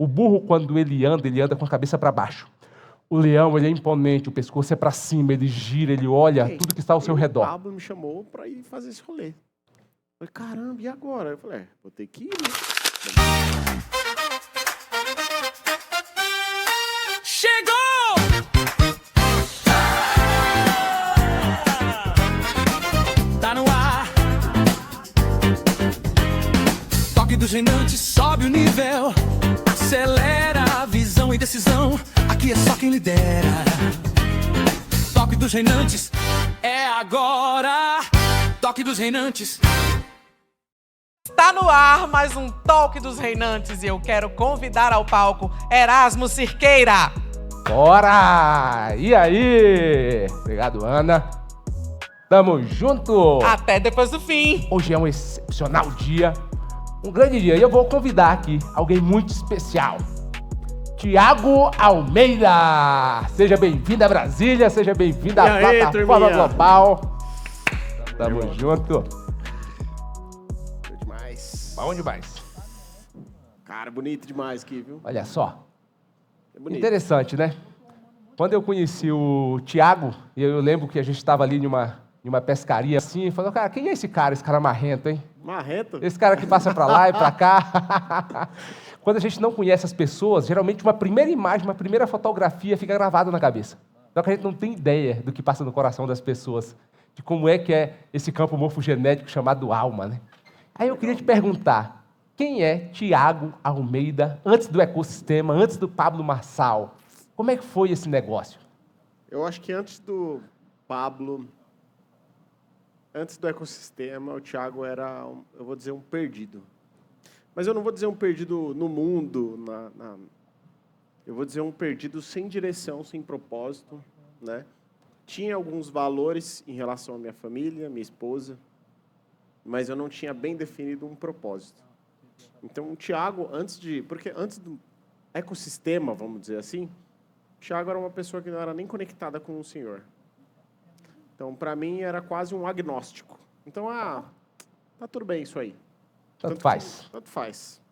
O burro, quando ele anda com a cabeça para baixo. O leão, ele é imponente, o pescoço é para cima, ele gira, ele olha tudo que está ao seu redor. O Pablo me chamou para ir fazer esse rolê. Eu falei, caramba, e agora? Eu falei, vou ter que ir, né? Chegou! Tá no ar. Toque dos reinantes, sobe o nível. Acelera a visão e decisão. Aqui é só quem lidera. Toque dos reinantes é agora. Toque dos reinantes. Está no ar mais um Toque dos Reinantes e eu quero convidar ao palco Erasmo Cirqueira. Bora! E aí? Obrigado, Ana. Tamo junto! Até depois do fim. Hoje é um excepcional dia, um grande dia. E eu vou convidar aqui alguém muito especial. Tiago Almeida! Seja bem-vindo a Brasília, seja bem-vindo à plataforma global. Tamo junto. Bom demais. Cara, bonito demais aqui, viu? Olha só. É bonito. Interessante, né? Quando eu conheci o Tiago, eu lembro que a gente estava ali em uma pescaria assim, e falou, cara, quem é esse cara marrento, hein? Marrento? Esse cara que passa pra lá e pra cá. Quando a gente não conhece as pessoas, geralmente uma primeira imagem, uma primeira fotografia fica gravada na cabeça. Só que a gente não tem ideia do que passa no coração das pessoas, de como é que é esse campo morfogenético chamado alma, né? Aí eu queria te perguntar, quem é Tiago Almeida antes do ecossistema, antes do Pablo Marçal? Como é que foi esse negócio? Eu acho que antes do Pablo, antes do ecossistema, o Tiago era, eu vou dizer, um perdido. Mas eu não vou dizer um perdido no mundo, eu vou dizer um perdido sem direção, sem propósito, né? Tinha alguns valores em relação à minha família, minha esposa, mas eu não tinha bem definido um propósito. Então, o Tiago, porque antes do ecossistema, vamos dizer assim, o Tiago era uma pessoa que não era nem conectada com o Senhor. Então, para mim, era quase um agnóstico. Então, tá tudo bem isso aí. Tanto faz. Tanto faz.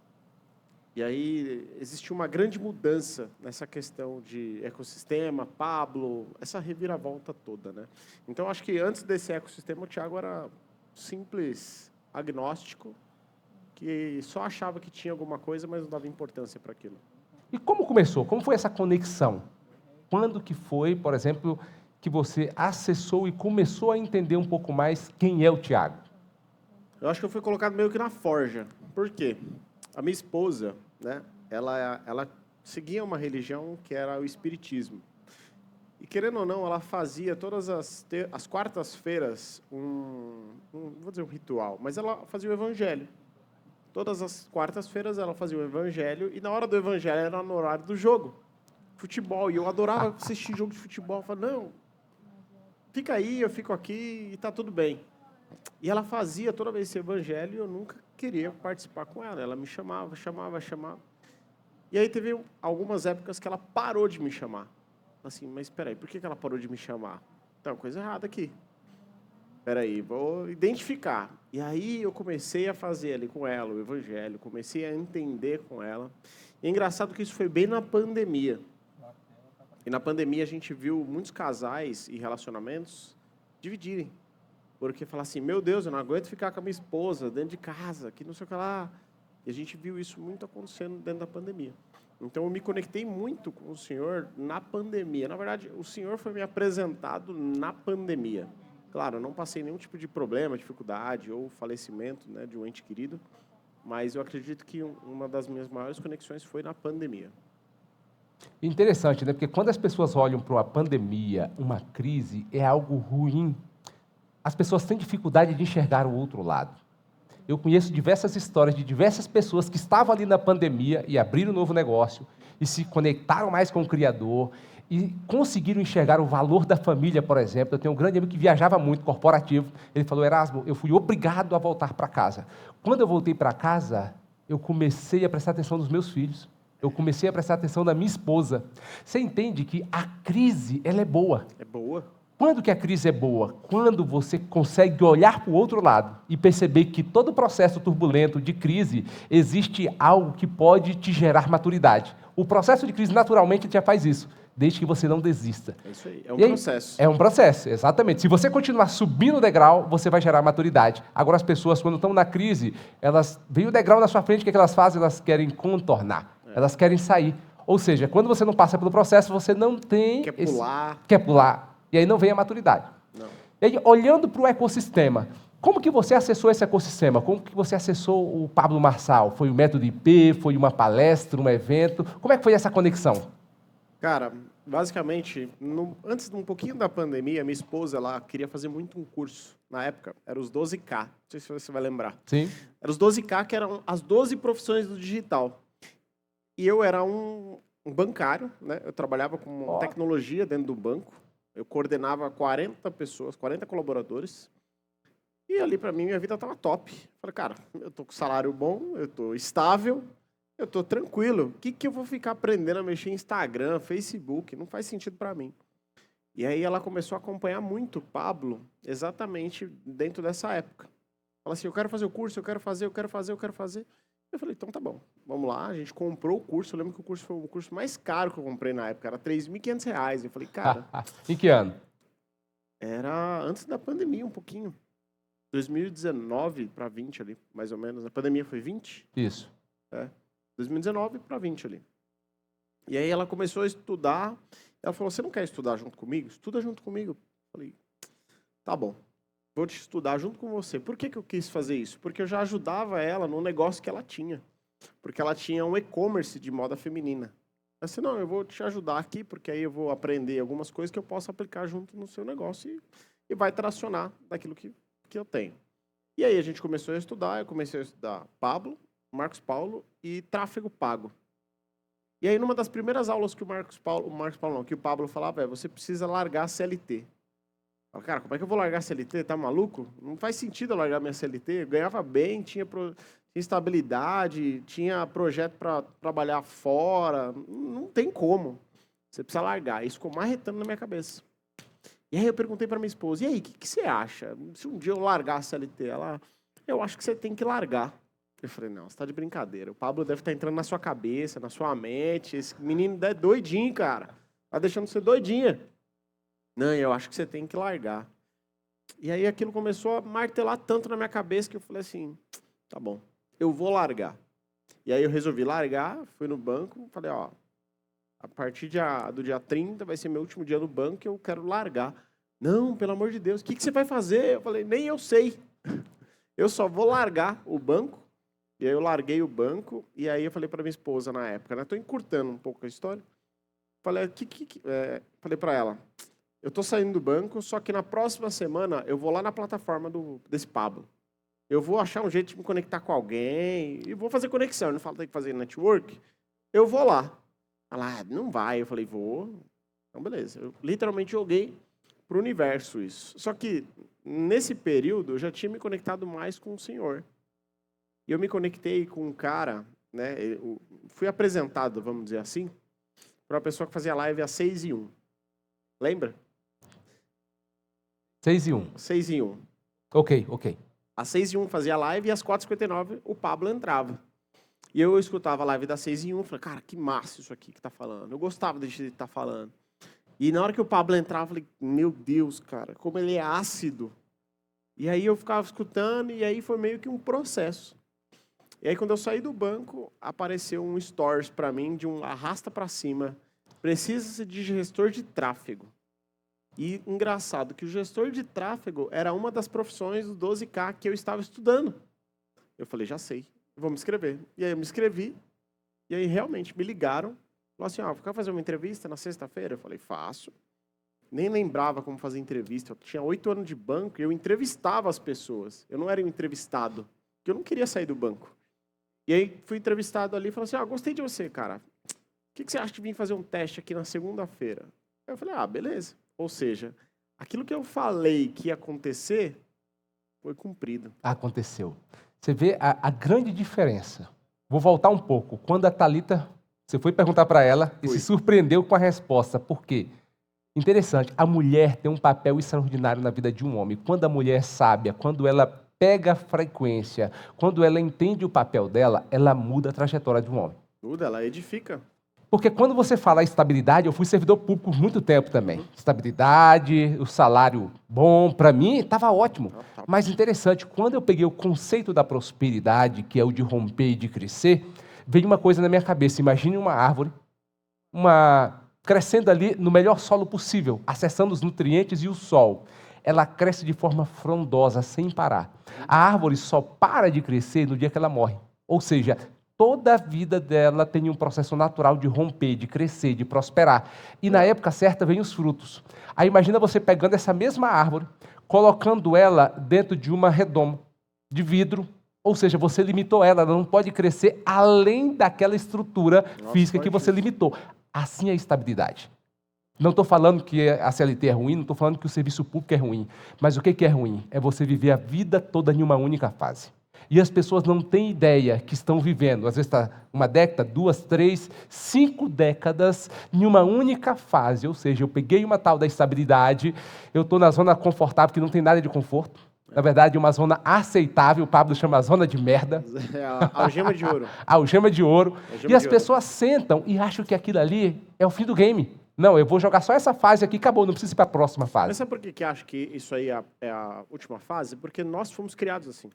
E aí, existiu uma grande mudança nessa questão de ecossistema, Pablo, essa reviravolta toda, né? Então, acho que antes desse ecossistema, o Tiago era simples agnóstico, que só achava que tinha alguma coisa, mas não dava importância para aquilo. E como começou? Como foi essa conexão? Quando que foi, por exemplo, que você acessou e começou a entender um pouco mais quem é o Tiago? Eu acho que eu fui colocado meio que na forja. Por quê? A minha esposa, né, ela seguia uma religião que era o espiritismo. E, querendo ou não, ela fazia todas as quartas-feiras vou dizer um ritual, mas ela fazia o evangelho. Todas as quartas-feiras ela fazia o evangelho e na hora do evangelho era no horário do jogo. Futebol. E eu adorava assistir jogo de futebol. Eu falava, não, fica aí, eu fico aqui e tá tudo bem. E ela fazia toda vez esse evangelho e eu nunca queria participar com ela. Ela me chamava. E aí teve algumas épocas que ela parou de me chamar. Assim, mas espera aí, por que ela parou de me chamar? Tem uma coisa errada aqui. Espera aí, vou identificar. E aí eu comecei a fazer ali com ela o evangelho, comecei a entender com ela. E é engraçado que isso foi bem na pandemia. E na pandemia a gente viu muitos casais e relacionamentos dividirem. Porque falar assim, meu Deus, eu não aguento ficar com a minha esposa dentro de casa, que não sei o que lá. E a gente viu isso muito acontecendo dentro da pandemia. Então, eu me conectei muito com o Senhor na pandemia. Na verdade, o Senhor foi me apresentado na pandemia. Claro, eu não passei nenhum tipo de problema, dificuldade ou falecimento, né, de um ente querido, mas eu acredito que uma das minhas maiores conexões foi na pandemia. Interessante, né? Porque quando as pessoas olham para uma pandemia, uma crise, é algo ruim. As pessoas têm dificuldade de enxergar o outro lado. Eu conheço diversas histórias de diversas pessoas que estavam ali na pandemia e abriram um novo negócio e se conectaram mais com o Criador e conseguiram enxergar o valor da família, por exemplo. Eu tenho um grande amigo que viajava muito, corporativo. Ele falou, Erasmo, eu fui obrigado a voltar para casa. Quando eu voltei para casa, eu comecei a prestar atenção nos meus filhos. Eu comecei a prestar atenção na minha esposa. Você entende que a crise, ela é boa. É boa. Quando que a crise é boa? Quando você consegue olhar para o outro lado e perceber que todo processo turbulento de crise existe algo que pode te gerar maturidade. O processo de crise naturalmente já faz isso, desde que você não desista. É isso aí, é um E aí, processo. É um processo, exatamente. Se você continuar subindo o degrau, você vai gerar maturidade. Agora, as pessoas, quando estão na crise, elas veem o degrau na sua frente, o que elas fazem? Elas querem contornar, elas querem sair. Ou seja, quando você não passa pelo processo, você não tem... Quer pular. Quer pular. E aí não vem a maturidade. Não. E aí, olhando para o ecossistema, como que você acessou esse ecossistema? Como que você acessou o Pablo Marçal? Foi o método IP? Foi uma palestra, um evento? Como é que foi essa conexão? Cara, basicamente, antes de um pouquinho da pandemia, minha esposa ela queria fazer muito um curso. Na época, era os 12K. Não sei se você vai lembrar. Sim. Era os 12K, que eram as 12 profissões do digital. E eu era um bancário, né? Eu trabalhava com tecnologia dentro do banco. Eu coordenava 40 pessoas, 40 colaboradores. E ali, para mim, minha vida estava top. Falei, cara, eu tô com salário bom, eu tô estável, eu tô tranquilo. O que eu vou ficar aprendendo a mexer em Instagram, Facebook? Não faz sentido para mim. E aí ela começou a acompanhar muito o Pablo, exatamente dentro dessa época. Fala assim, eu quero fazer o curso, eu quero fazer. Eu falei, então tá bom, vamos lá. A gente comprou o curso. Eu lembro que o curso foi o curso mais caro que eu comprei na época. Era R$3.500. Eu falei, cara... Em que ano? Era antes da pandemia um pouquinho. 2019 para 20 ali, mais ou menos. A pandemia foi 20? Isso. 2019 para 20 ali. E aí ela começou a estudar. Ela falou, você não quer estudar junto comigo? Estuda junto comigo. Eu falei, tá bom. Vou te estudar junto com você. Por que eu quis fazer isso? Porque eu já ajudava ela no negócio que ela tinha. Porque ela tinha um e-commerce de moda feminina. Eu disse, não, eu vou te ajudar aqui, porque aí eu vou aprender algumas coisas que eu posso aplicar junto no seu negócio e vai tracionar daquilo que eu tenho. E aí a gente começou a estudar, eu comecei a estudar Pablo, Marcos Paulo e tráfego pago. E aí numa das primeiras aulas que que o Pablo falava, você precisa largar a CLT. Eu falei, cara, como é que eu vou largar a CLT? Tá maluco? Não faz sentido eu largar minha CLT. Eu ganhava bem, tinha estabilidade, tinha projeto para trabalhar fora. Não tem como. Você precisa largar. Isso ficou marretando na minha cabeça. E aí eu perguntei para minha esposa, e aí, o que você acha? Se um dia eu largar a CLT? Ela, eu acho que você tem que largar. Eu falei, não, você tá de brincadeira. O Pablo deve estar entrando na sua cabeça, na sua mente. Esse menino é doidinho, cara. Tá deixando você doidinha. Não, eu acho que você tem que largar. E aí aquilo começou a martelar tanto na minha cabeça que eu falei assim, tá bom, eu vou largar. E aí eu resolvi largar, fui no banco, falei, ó, a partir do dia 30 vai ser meu último dia no banco e eu quero largar. Não, pelo amor de Deus, o que você vai fazer? Eu falei, nem eu sei. Eu só vou largar o banco. E aí eu larguei o banco e aí eu falei para minha esposa na época, né? Tô encurtando um pouco a história. Falei, falei para ela, eu tô saindo do banco, só que na próxima semana eu vou lá na plataforma desse Pablo. Eu vou achar um jeito de me conectar com alguém e vou fazer conexão. Eu não falo que tem que fazer network. Eu vou lá. Ela, não vai. Eu falei, vou. Então, beleza. Eu literalmente joguei pro universo isso. Só que nesse período eu já tinha me conectado mais com o Senhor. E eu me conectei com um cara, né? Eu fui apresentado, vamos dizer assim, para uma pessoa que fazia live às 6h01. Lembra? 6h01. 6h01. Ok. Às 6h01 fazia live e às 4h59 o Pablo entrava. E eu escutava a live das 6h01 e falei, cara, que massa isso aqui que tá falando. Eu gostava de estar falando. E na hora que o Pablo entrava, eu falei, meu Deus, cara, como ele é ácido. E aí eu ficava escutando e aí foi meio que um processo. E aí quando eu saí do banco, apareceu um stories para mim de um arrasta para cima. Precisa-se de gestor de tráfego. E engraçado que o gestor de tráfego era uma das profissões do 12K que eu estava estudando. Eu falei, já sei, vou me inscrever. E aí eu me inscrevi, e aí realmente me ligaram. Falaram assim, quer fazer uma entrevista na sexta-feira? Eu falei, faço. Nem lembrava como fazer entrevista. Eu tinha 8 anos de banco e eu entrevistava as pessoas. Eu não era um entrevistado, porque eu não queria sair do banco. E aí fui entrevistado ali e falou assim, gostei de você, cara. O que você acha de vir fazer um teste aqui na segunda-feira? Eu falei, beleza. Ou seja, aquilo que eu falei que ia acontecer, foi cumprido. Aconteceu. Você vê a grande diferença. Vou voltar um pouco. Quando a Thalita, você foi perguntar para ela e se surpreendeu com a resposta. Por quê? Interessante, a mulher tem um papel extraordinário na vida de um homem. Quando a mulher é sábia, quando ela pega a frequência, quando ela entende o papel dela, ela muda a trajetória de um homem. Muda, ela edifica. Porque quando você fala estabilidade, eu fui servidor público por muito tempo também. Estabilidade, o salário bom, para mim estava ótimo. Mas interessante, quando eu peguei o conceito da prosperidade, que é o de romper e de crescer, veio uma coisa na minha cabeça. Imagine uma árvore, crescendo ali no melhor solo possível, acessando os nutrientes e o sol. Ela cresce de forma frondosa, sem parar. A árvore só para de crescer no dia que ela morre. Ou seja, toda a vida dela tem um processo natural de romper, de crescer, de prosperar. E na época certa vem os frutos. Aí imagina você pegando essa mesma árvore, colocando ela dentro de uma redoma de vidro, ou seja, você limitou ela não pode crescer além daquela estrutura física que você limitou. Assim é a estabilidade. Não estou falando que a CLT é ruim, não estou falando que o serviço público é ruim, mas o que é ruim? É você viver a vida toda em uma única fase. E as pessoas não têm ideia que estão vivendo, às vezes está uma década, 2, 3, 5 décadas em uma única fase. Ou seja, eu peguei uma tal da estabilidade, eu estou na zona confortável, que não tem nada de conforto. Na verdade, uma zona aceitável, o Pablo chama a zona de merda. É a algema de ouro. A algema de ouro. Algema E as de ouro. pessoas sentam e acham que aquilo ali é o fim do game. Não, eu vou jogar só essa fase aqui, acabou, não preciso ir para a próxima Mas fase. sabe por que acho que isso aí é a última fase? Porque nós fomos criados assim.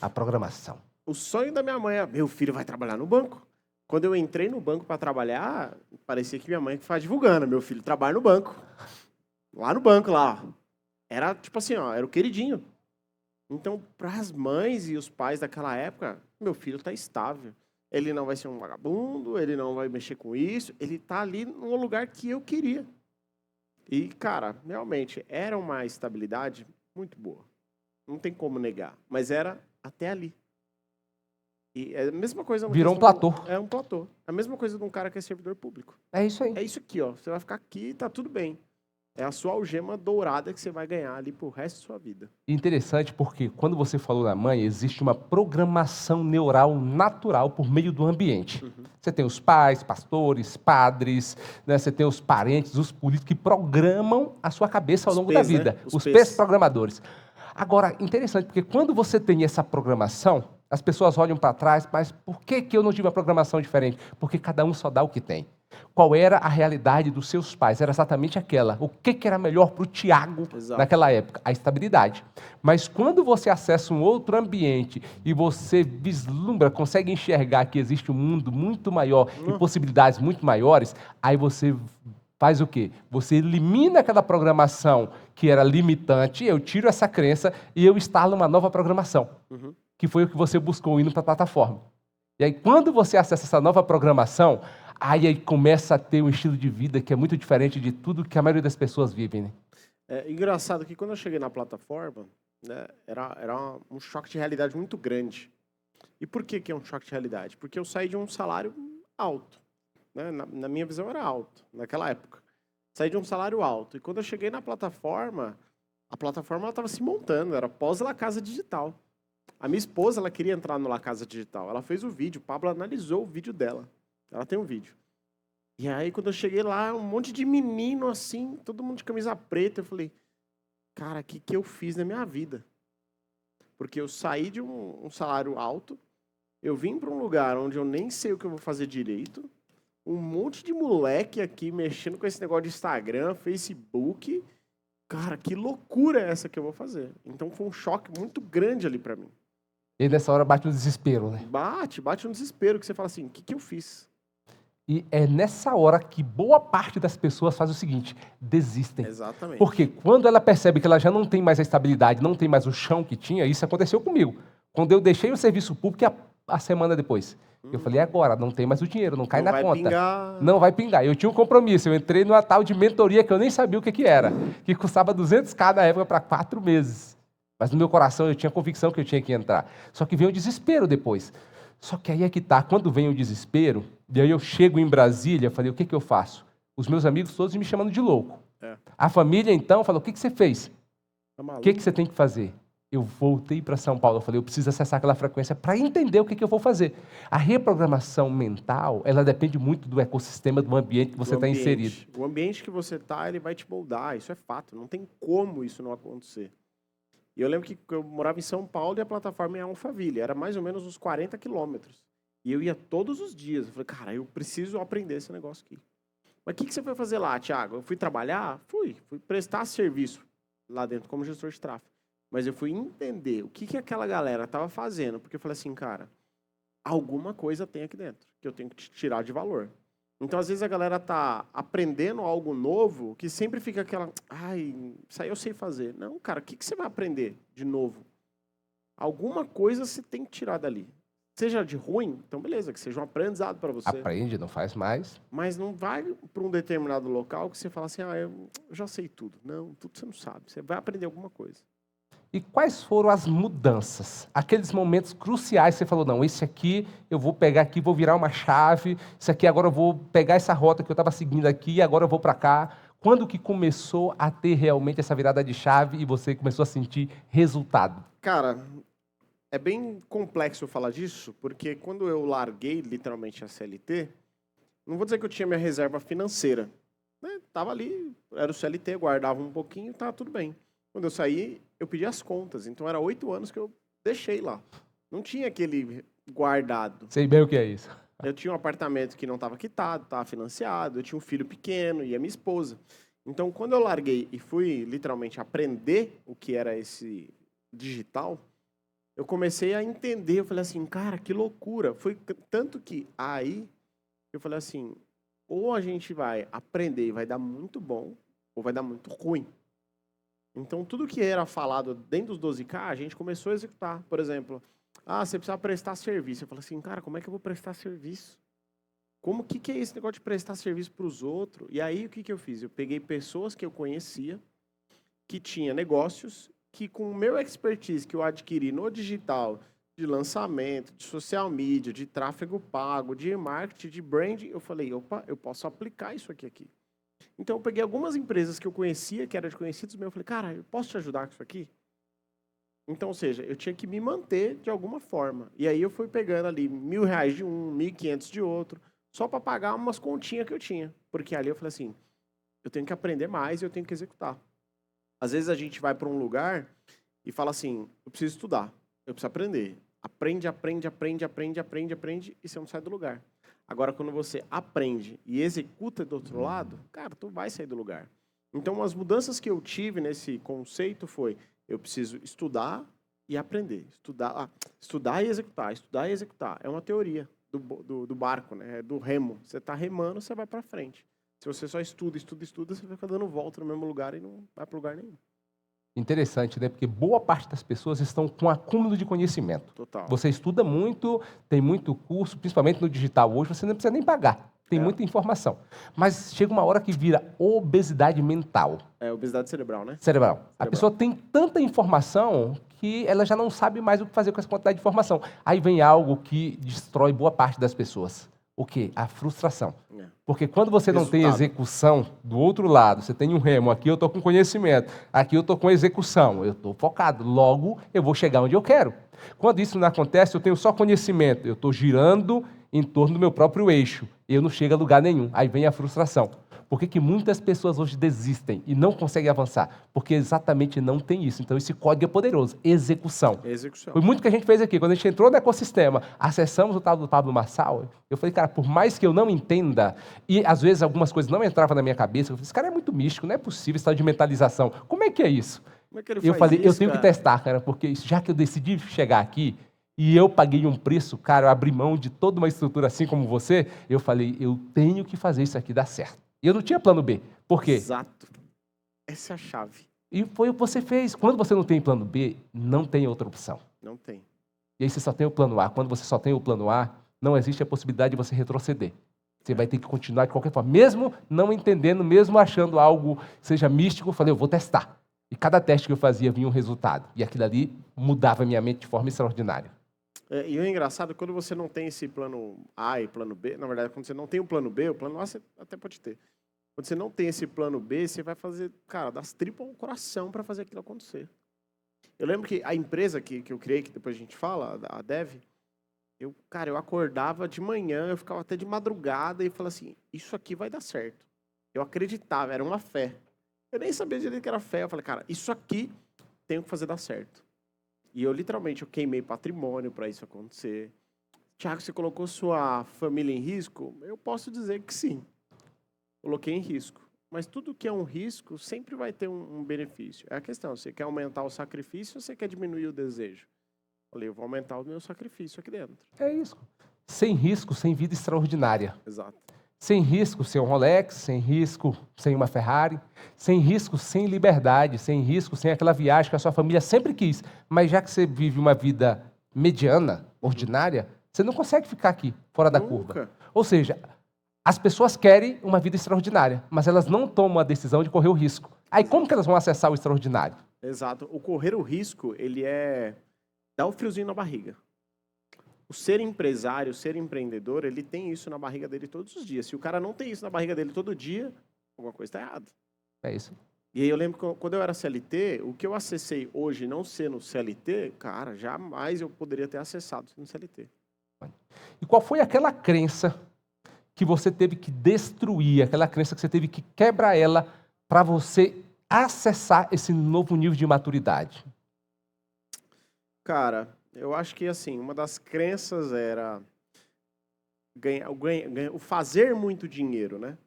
A programação. O sonho da minha mãe é, meu filho vai trabalhar no banco. Quando eu entrei no banco para trabalhar, parecia que minha mãe que faz divulgando, meu filho trabalha no banco. Lá no banco, lá. Era tipo assim, ó, era o queridinho. Então, para as mães e os pais daquela época, meu filho está estável. Ele não vai ser um vagabundo, ele não vai mexer com isso, ele está ali no lugar que eu queria. E, cara, realmente, era uma estabilidade muito boa. Não tem como negar, mas era até ali. E é a mesma coisa... Virou um platô. É um platô. É a mesma coisa de um cara que é servidor público. É isso aí. É isso aqui, ó. Você vai ficar aqui e tá tudo bem. É a sua algema dourada que você vai ganhar ali pro resto da sua vida. Interessante porque quando você falou da mãe, existe uma programação neural natural por meio do ambiente. Você tem os pais, pastores, padres, né? Você tem os parentes, os políticos que programam a sua cabeça ao longo da vida. Né? Os P's programadores. Agora, interessante porque quando você tem essa programação, as pessoas olham para trás, mas por que eu não tive uma programação diferente? Porque cada um só dá o que tem. Qual era a realidade dos seus pais? Era exatamente aquela. O que era melhor para o Tiago naquela época? A estabilidade. Mas quando você acessa um outro ambiente e você vislumbra, consegue enxergar que existe um mundo muito maior e possibilidades muito maiores, aí você faz o quê? Você elimina aquela programação que era limitante, eu tiro essa crença e eu instalo uma nova programação, que foi o que você buscou indo para a plataforma. E aí, quando você acessa essa nova programação, aí começa a ter um estilo de vida que é muito diferente de tudo que a maioria das pessoas vivem. Né? É engraçado que quando eu cheguei na plataforma, né, era um choque de realidade muito grande. E por que é um choque de realidade? Porque eu saí de um salário alto. Né? Na minha visão era alto, naquela época. Saí de um salário alto. E quando eu cheguei na plataforma, a plataforma estava se montando, era pós-La Casa Digital. A minha esposa, ela queria entrar no La Casa Digital. Ela fez o vídeo, o Pablo analisou o vídeo dela. Ela tem um vídeo. E aí, quando eu cheguei lá, um monte de menino assim, todo mundo de camisa preta, eu falei, cara, o que eu fiz na minha vida? Porque eu saí de um salário alto, eu vim para um lugar onde eu nem sei o que eu vou fazer direito, um monte de moleque aqui mexendo com esse negócio de Instagram, Facebook. Cara, que loucura é essa que eu vou fazer? Então foi um choque muito grande ali para mim. E nessa hora bate um desespero, né? Bate um desespero, que você fala assim, o que eu fiz? E é nessa hora que boa parte das pessoas faz o seguinte, desistem. Exatamente. Porque quando ela percebe que ela já não tem mais a estabilidade, não tem mais o chão que tinha, isso aconteceu comigo. Quando eu deixei o serviço público, a semana depois, eu falei, agora, não tem mais o dinheiro, não cai na conta. Pingar. Não vai pingar. Eu tinha um compromisso, eu entrei numa tal de mentoria que eu nem sabia o que era, que custava 200k na época para 4 meses. Mas no meu coração eu tinha convicção que eu tinha que entrar. Só que veio o desespero depois. Só que aí é que tá, quando vem o desespero, e aí eu chego em Brasília, falei, o que eu faço? Os meus amigos todos me chamando de louco. A família, então, falou, o que você fez? Tá O que você tem que fazer? eu voltei para São Paulo. Eu falei, eu preciso acessar aquela frequência para entender o que eu vou fazer. A reprogramação mental, ela depende muito do ecossistema, do ambiente que você está inserido. O ambiente que você está, ele vai te moldar, isso é fato. Não tem como isso não acontecer. E eu lembro que eu morava em São Paulo e a plataforma em Alphaville, era mais ou menos uns 40 quilômetros. E eu ia todos os dias. Eu falei, cara, eu preciso aprender esse negócio aqui. Mas o que você foi fazer lá, Thiago? Eu fui trabalhar? Fui prestar serviço lá dentro como gestor de tráfego. Mas eu fui entender o que aquela galera estava fazendo. Porque eu falei assim, cara, alguma coisa tem aqui dentro que eu tenho que tirar de valor. Então, às vezes, a galera tá aprendendo algo novo que sempre fica aquela... Ai, isso aí eu sei fazer. Não, cara, o que você vai aprender de novo? Alguma coisa você tem que tirar dali. Seja de ruim, então beleza, que seja um aprendizado para você. Aprende, não faz mais. Mas não vai para um determinado local que você fala assim, eu já sei tudo. Não, tudo você não sabe. Você vai aprender alguma coisa. E quais foram as mudanças? Aqueles momentos cruciais que você falou, não, esse aqui eu vou pegar aqui, vou virar uma chave, isso aqui agora eu vou pegar essa rota que eu estava seguindo aqui e agora eu vou para cá. Quando que começou a ter realmente essa virada de chave e você começou a sentir resultado? Cara, é bem complexo falar disso, porque quando eu larguei literalmente a CLT, não vou dizer que eu tinha minha reserva financeira. Né? Tava ali, era o CLT, guardava um pouquinho, tá tudo bem. Quando eu saí, eu pedi as contas. Então, era 8 anos que eu deixei lá. Não tinha aquele guardado. Sei bem o que é isso. Eu tinha um apartamento que não estava quitado, estava financiado. Eu tinha um filho pequeno e a minha esposa. Então, quando eu larguei e fui, literalmente, aprender o que era esse digital, eu comecei a entender. Eu falei assim, cara, que loucura. Foi tanto que aí, eu falei assim, ou a gente vai aprender e vai dar muito bom, ou vai dar muito ruim. Então, tudo que era falado dentro dos 12K, a gente começou a executar. Por exemplo, você precisa prestar serviço. Eu falei assim, cara, como é que eu vou prestar serviço? Como que é esse negócio de prestar serviço para os outros? E aí, o que eu fiz? Eu peguei pessoas que eu conhecia, que tinha negócios, que com o meu expertise que eu adquiri no digital, de lançamento, de social media, de tráfego pago, de marketing, de branding, eu falei, opa, eu posso aplicar isso aqui. Então, eu peguei algumas empresas que eu conhecia, que eram de conhecidos meus, eu falei, cara, eu posso te ajudar com isso aqui? Então, ou seja, eu tinha que me manter de alguma forma. E aí eu fui pegando ali R$1.000 de um, R$1.500 de outro, só para pagar umas continhas que eu tinha. Porque ali eu falei assim, eu tenho que aprender mais e eu tenho que executar. Às vezes a gente vai para um lugar e fala assim, eu preciso estudar, eu preciso aprender. Aprende, e você não sai do lugar. Agora, quando você aprende e executa do outro lado, cara, tu vai sair do lugar. Então, as mudanças que eu tive nesse conceito foi, eu preciso estudar e aprender. Estudar e executar, estudar e executar. É uma teoria do barco, né? É do remo. Você está remando, você vai para frente. Se você só estuda, você vai ficar dando volta no mesmo lugar e não vai para lugar nenhum. Interessante, né? Porque boa parte das pessoas estão com acúmulo de conhecimento. Total. Você estuda muito, tem muito curso, principalmente no digital hoje, você não precisa nem pagar. Tem muita informação. Mas chega uma hora que vira obesidade mental. É obesidade cerebral, né? Cerebral. A pessoa tem tanta informação que ela já não sabe mais o que fazer com essa quantidade de informação. Aí vem algo que destrói boa parte das pessoas. O quê? A frustração. Porque quando você não tem execução do outro lado, você tem um remo, aqui eu estou com conhecimento, aqui eu estou com execução, eu estou focado, logo eu vou chegar onde eu quero. Quando isso não acontece, eu tenho só conhecimento, eu estou girando em torno do meu próprio eixo, e eu não chego a lugar nenhum. Aí vem a frustração. Por que muitas pessoas hoje desistem e não conseguem avançar? Porque exatamente não tem isso. Então, esse código é poderoso. Execução. Foi muito que a gente fez aqui. Quando a gente entrou no ecossistema, acessamos o tal do Pablo Marçal, eu falei, cara, por mais que eu não entenda, e às vezes algumas coisas não entravam na minha cabeça, eu falei, esse cara é muito místico, não é possível esse tal de mentalização. Como é que é isso? Como é que ele eu faz falei, isso, eu tenho que testar, cara, porque já que eu decidi chegar aqui, e eu paguei um preço, cara, eu abri mão de toda uma estrutura assim como você, eu falei, eu tenho que fazer isso aqui dar certo. E eu não tinha plano B. Por quê? Exato. Essa é a chave. E foi o que você fez. Quando você não tem plano B, não tem outra opção. Não tem. E aí você só tem o plano A. Quando você só tem o plano A, não existe a possibilidade de você retroceder. Você vai ter que continuar de qualquer forma. Mesmo não entendendo, mesmo achando algo que seja místico, eu falei, eu vou testar. E cada teste que eu fazia vinha um resultado. E aquilo ali mudava a minha mente de forma extraordinária. E o engraçado é quando você não tem esse plano A e plano B, na verdade, quando você não tem o plano B, o plano A você até pode ter. Quando você não tem esse plano B, você vai fazer, cara, das tripas ao coração para fazer aquilo acontecer. Eu lembro que a empresa que eu criei, que depois a gente fala, a Dev, eu acordava de manhã, eu ficava até de madrugada e falava assim, isso aqui vai dar certo. Eu acreditava, era uma fé. Eu nem sabia direito que era fé. Eu falei, cara, isso aqui tenho que fazer dar certo. E eu literalmente queimei patrimônio para isso acontecer. Tiago, você colocou sua família em risco? Eu posso dizer que sim. Coloquei em risco. Mas tudo que é um risco sempre vai ter um benefício. É a questão, você quer aumentar o sacrifício ou você quer diminuir o desejo? Falei, eu vou aumentar o meu sacrifício aqui dentro. É isso. Sem risco, sem vida extraordinária. Exato. Sem risco, sem um Rolex, sem risco, sem uma Ferrari, sem risco, sem liberdade, sem risco, sem aquela viagem que a sua família sempre quis. Mas já que você vive uma vida mediana, ordinária, você não consegue ficar aqui, fora da curva. Ou seja, as pessoas querem uma vida extraordinária, mas elas não tomam a decisão de correr o risco. Aí como que elas vão acessar o extraordinário? Exato. O correr o risco, ele dá um friozinho na barriga. O ser empresário, o ser empreendedor, ele tem isso na barriga dele todos os dias. Se o cara não tem isso na barriga dele todo dia, alguma coisa está errada. É isso. E aí eu lembro que quando eu era CLT, o que eu acessei hoje não sendo CLT, cara, jamais eu poderia ter acessado sendo CLT. E qual foi aquela crença que você teve que destruir, aquela crença que você teve que quebrar ela para você acessar esse novo nível de maturidade? Cara, eu acho que assim, uma das crenças era o fazer muito dinheiro, né?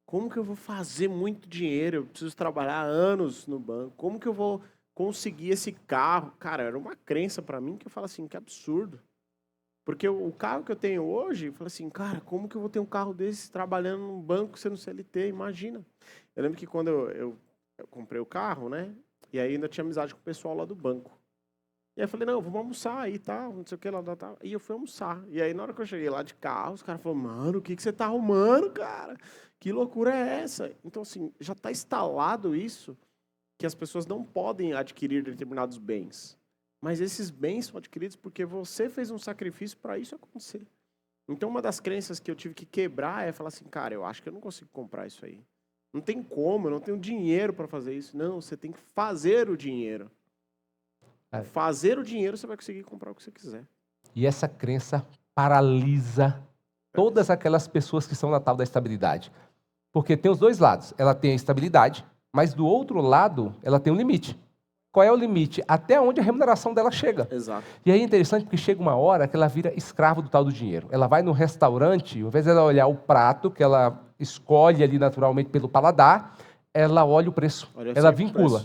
Como que eu vou fazer muito dinheiro? Eu preciso trabalhar anos no banco. Como que eu vou conseguir esse carro? Cara, era uma crença para mim que eu falo assim, que absurdo. Porque o carro que eu tenho hoje, eu falo assim, cara, como que eu vou ter um carro desse trabalhando num banco sendo CLT? Imagina. Eu lembro que quando eu comprei o carro, né? E aí ainda tinha amizade com o pessoal lá do banco. E aí eu falei, não, vamos almoçar aí, tal, não sei o que lá, tal. E eu fui almoçar. E aí na hora que eu cheguei lá de carro, os caras falaram, mano, o que você tá arrumando, cara? Que loucura é essa? Então, assim, já está instalado isso, que as pessoas não podem adquirir determinados bens. Mas esses bens são adquiridos porque você fez um sacrifício para isso acontecer. Então, uma das crenças que eu tive que quebrar é falar assim, cara, eu acho que eu não consigo comprar isso aí. Não tem como, eu não tenho dinheiro para fazer isso. Não, você tem que fazer o dinheiro. Fazer o dinheiro, você vai conseguir comprar o que você quiser. E essa crença paralisa todas aquelas pessoas que são na tal da estabilidade. Porque tem os dois lados. Ela tem a estabilidade, mas do outro lado, ela tem um limite. Qual é o limite? Até onde a remuneração dela chega. Exato. E aí é interessante porque chega uma hora que ela vira escrava do tal do dinheiro. Ela vai no restaurante, ao invés de ela olhar o prato, que ela escolhe ali naturalmente pelo paladar, ela olha o preço. Ela vincula.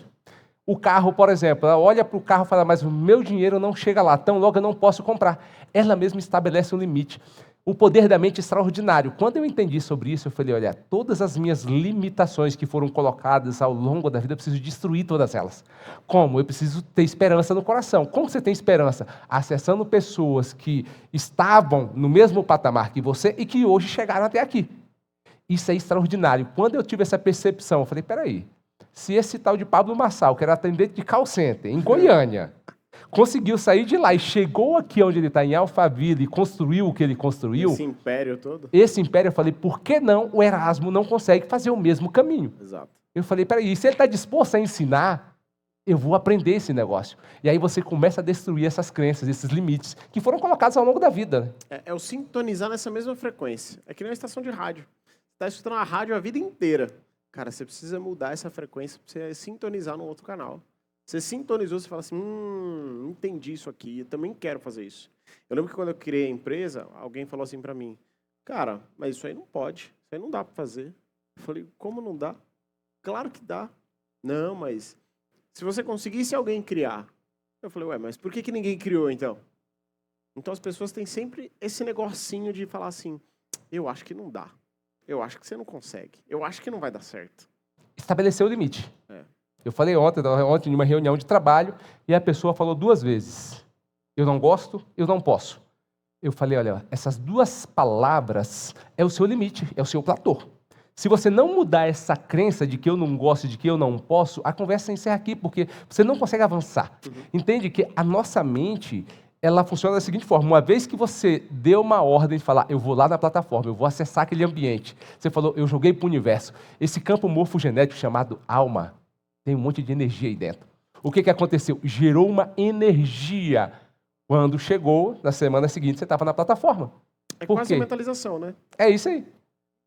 O carro, por exemplo, ela olha para o carro e fala, mas o meu dinheiro não chega lá, tão logo eu não posso comprar. Ela mesma estabelece um limite. O poder da mente é extraordinário. Quando eu entendi sobre isso, eu falei, olha, todas as minhas limitações que foram colocadas ao longo da vida, eu preciso destruir todas elas. Como? Eu preciso ter esperança no coração. Como você tem esperança? Acessando pessoas que estavam no mesmo patamar que você e que hoje chegaram até aqui. Isso é extraordinário. Quando eu tive essa percepção, eu falei, peraí, se esse tal de Pablo Marçal, que era atendente de call center, em Goiânia, conseguiu sair de lá e chegou aqui onde ele está, em Alphaville, e construiu o que ele construiu. Esse império todo. Esse império, eu falei, por que não o Erasmo não consegue fazer o mesmo caminho? Exato. Eu falei, peraí, se ele está disposto a ensinar, eu vou aprender esse negócio. E aí você começa a destruir essas crenças, esses limites, que foram colocados ao longo da vida. É o sintonizar nessa mesma frequência. É que nem uma estação de rádio. Você está escutando a rádio a vida inteira. Cara, você precisa mudar essa frequência para você sintonizar no outro canal. Você sintonizou, você fala assim, entendi isso aqui, eu também quero fazer isso. Eu lembro que quando eu criei a empresa, alguém falou assim para mim, cara, mas isso aí não pode, isso aí não dá para fazer. Eu falei, como não dá? Claro que dá. Não, mas se você conseguisse alguém criar. Eu falei, ué, mas por que ninguém criou então? Então as pessoas têm sempre esse negocinho de falar assim, eu acho que não dá. Eu acho que você não consegue. Eu acho que não vai dar certo. Estabeleceu o limite. É. Eu falei ontem em uma reunião de trabalho, e a pessoa falou 2 vezes. Eu não gosto, eu não posso. Eu falei, olha, essas 2 palavras é o seu limite, é o seu platô. Se você não mudar essa crença de que eu não gosto, de que eu não posso, a conversa encerra aqui, porque você não consegue avançar. Entende que a nossa mente, ela funciona da seguinte forma, uma vez que você deu uma ordem de falar, eu vou lá na plataforma, eu vou acessar aquele ambiente, você falou, eu joguei para o universo, esse campo morfogenético chamado alma, tem um monte de energia aí dentro. O que aconteceu? Gerou uma energia. Quando chegou, na semana seguinte, você estava na plataforma. É Por quase quê? a mentalização, né? É isso aí.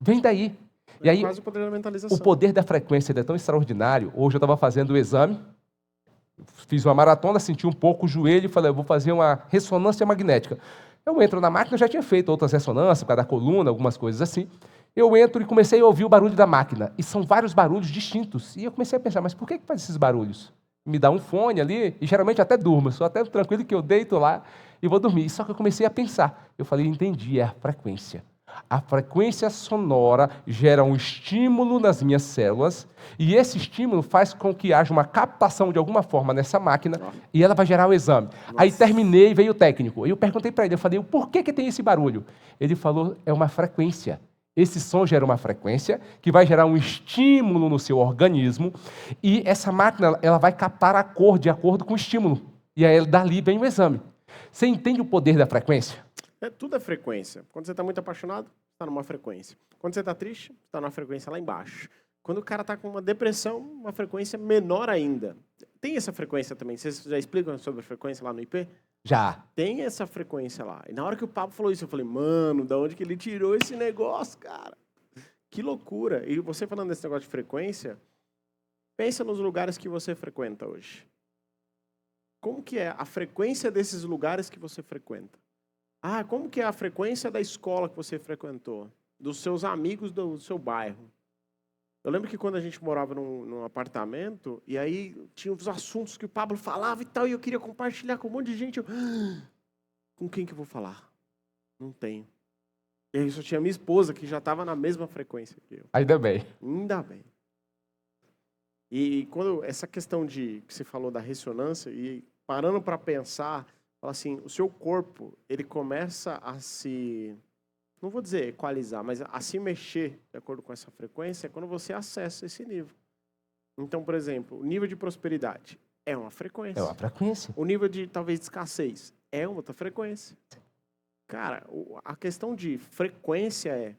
Vem daí. E aí, Quase o poder da mentalização. o poder da frequência é tão extraordinário. Hoje eu estava fazendo o exame, fiz uma maratona, senti um pouco o joelho e falei, eu vou fazer uma ressonância magnética. Eu entro na máquina, eu já tinha feito outras ressonâncias, por causa da coluna, algumas coisas assim. Eu entro e comecei a ouvir o barulho da máquina. E são vários barulhos distintos. E eu comecei a pensar, mas por que faz esses barulhos? Me dá um fone ali, e geralmente até durmo. Eu sou até tranquilo que eu deito lá e vou dormir. Só que eu comecei a pensar. Eu falei, entendi, é a frequência. A frequência sonora gera um estímulo nas minhas células e esse estímulo faz com que haja uma captação de alguma forma nessa máquina e ela vai gerar o exame. Aí terminei e veio o técnico. Eu perguntei para ele, eu falei, por que tem esse barulho? Ele falou, é uma frequência. Esse som gera uma frequência que vai gerar um estímulo no seu organismo e essa máquina ela vai captar a cor de acordo com o estímulo. E aí dali vem o exame. Você entende o poder da frequência? Tudo é frequência. Quando você está muito apaixonado, está numa frequência. Quando você está triste, está numa frequência lá embaixo. Quando o cara está com uma depressão, uma frequência menor ainda. Tem essa frequência também. Vocês já explicam sobre a frequência lá no IP? Já. Tem essa frequência lá. E na hora que o Pablo falou isso, eu falei, mano, da onde que ele tirou esse negócio, cara? Que loucura. E você falando desse negócio de frequência, pensa nos lugares que você frequenta hoje. Como que é a frequência desses lugares que você frequenta? Ah, como que é a frequência da escola que você frequentou? Dos seus amigos do seu bairro? Eu lembro que quando a gente morava num apartamento, e aí tinha os assuntos que o Pablo falava e tal, e eu queria compartilhar com um monte de gente. Com quem que eu vou falar? Não tenho. E aí só tinha minha esposa, que já estava na mesma frequência que eu. Ainda bem. Ainda bem. E quando essa questão que você falou da ressonância, e parando para pensar, fala assim, o seu corpo, ele começa a se, não vou dizer equalizar, mas a se mexer de acordo com essa frequência quando você acessa esse nível. Então, por exemplo, o nível de prosperidade é uma frequência. É uma frequência. O nível de, talvez, de escassez é uma outra frequência. Cara, a questão de frequência é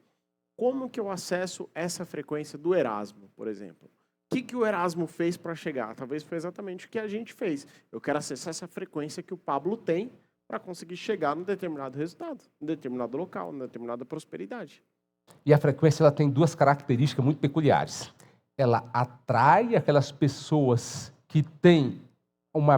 como que eu acesso essa frequência do Erasmo, por exemplo. O que o Erasmo fez para chegar? Talvez foi exatamente o que a gente fez. Eu quero acessar essa frequência que o Pablo tem para conseguir chegar num determinado resultado, num determinado local, numa determinada prosperidade. E a frequência ela tem duas características muito peculiares. Ela atrai aquelas pessoas que têm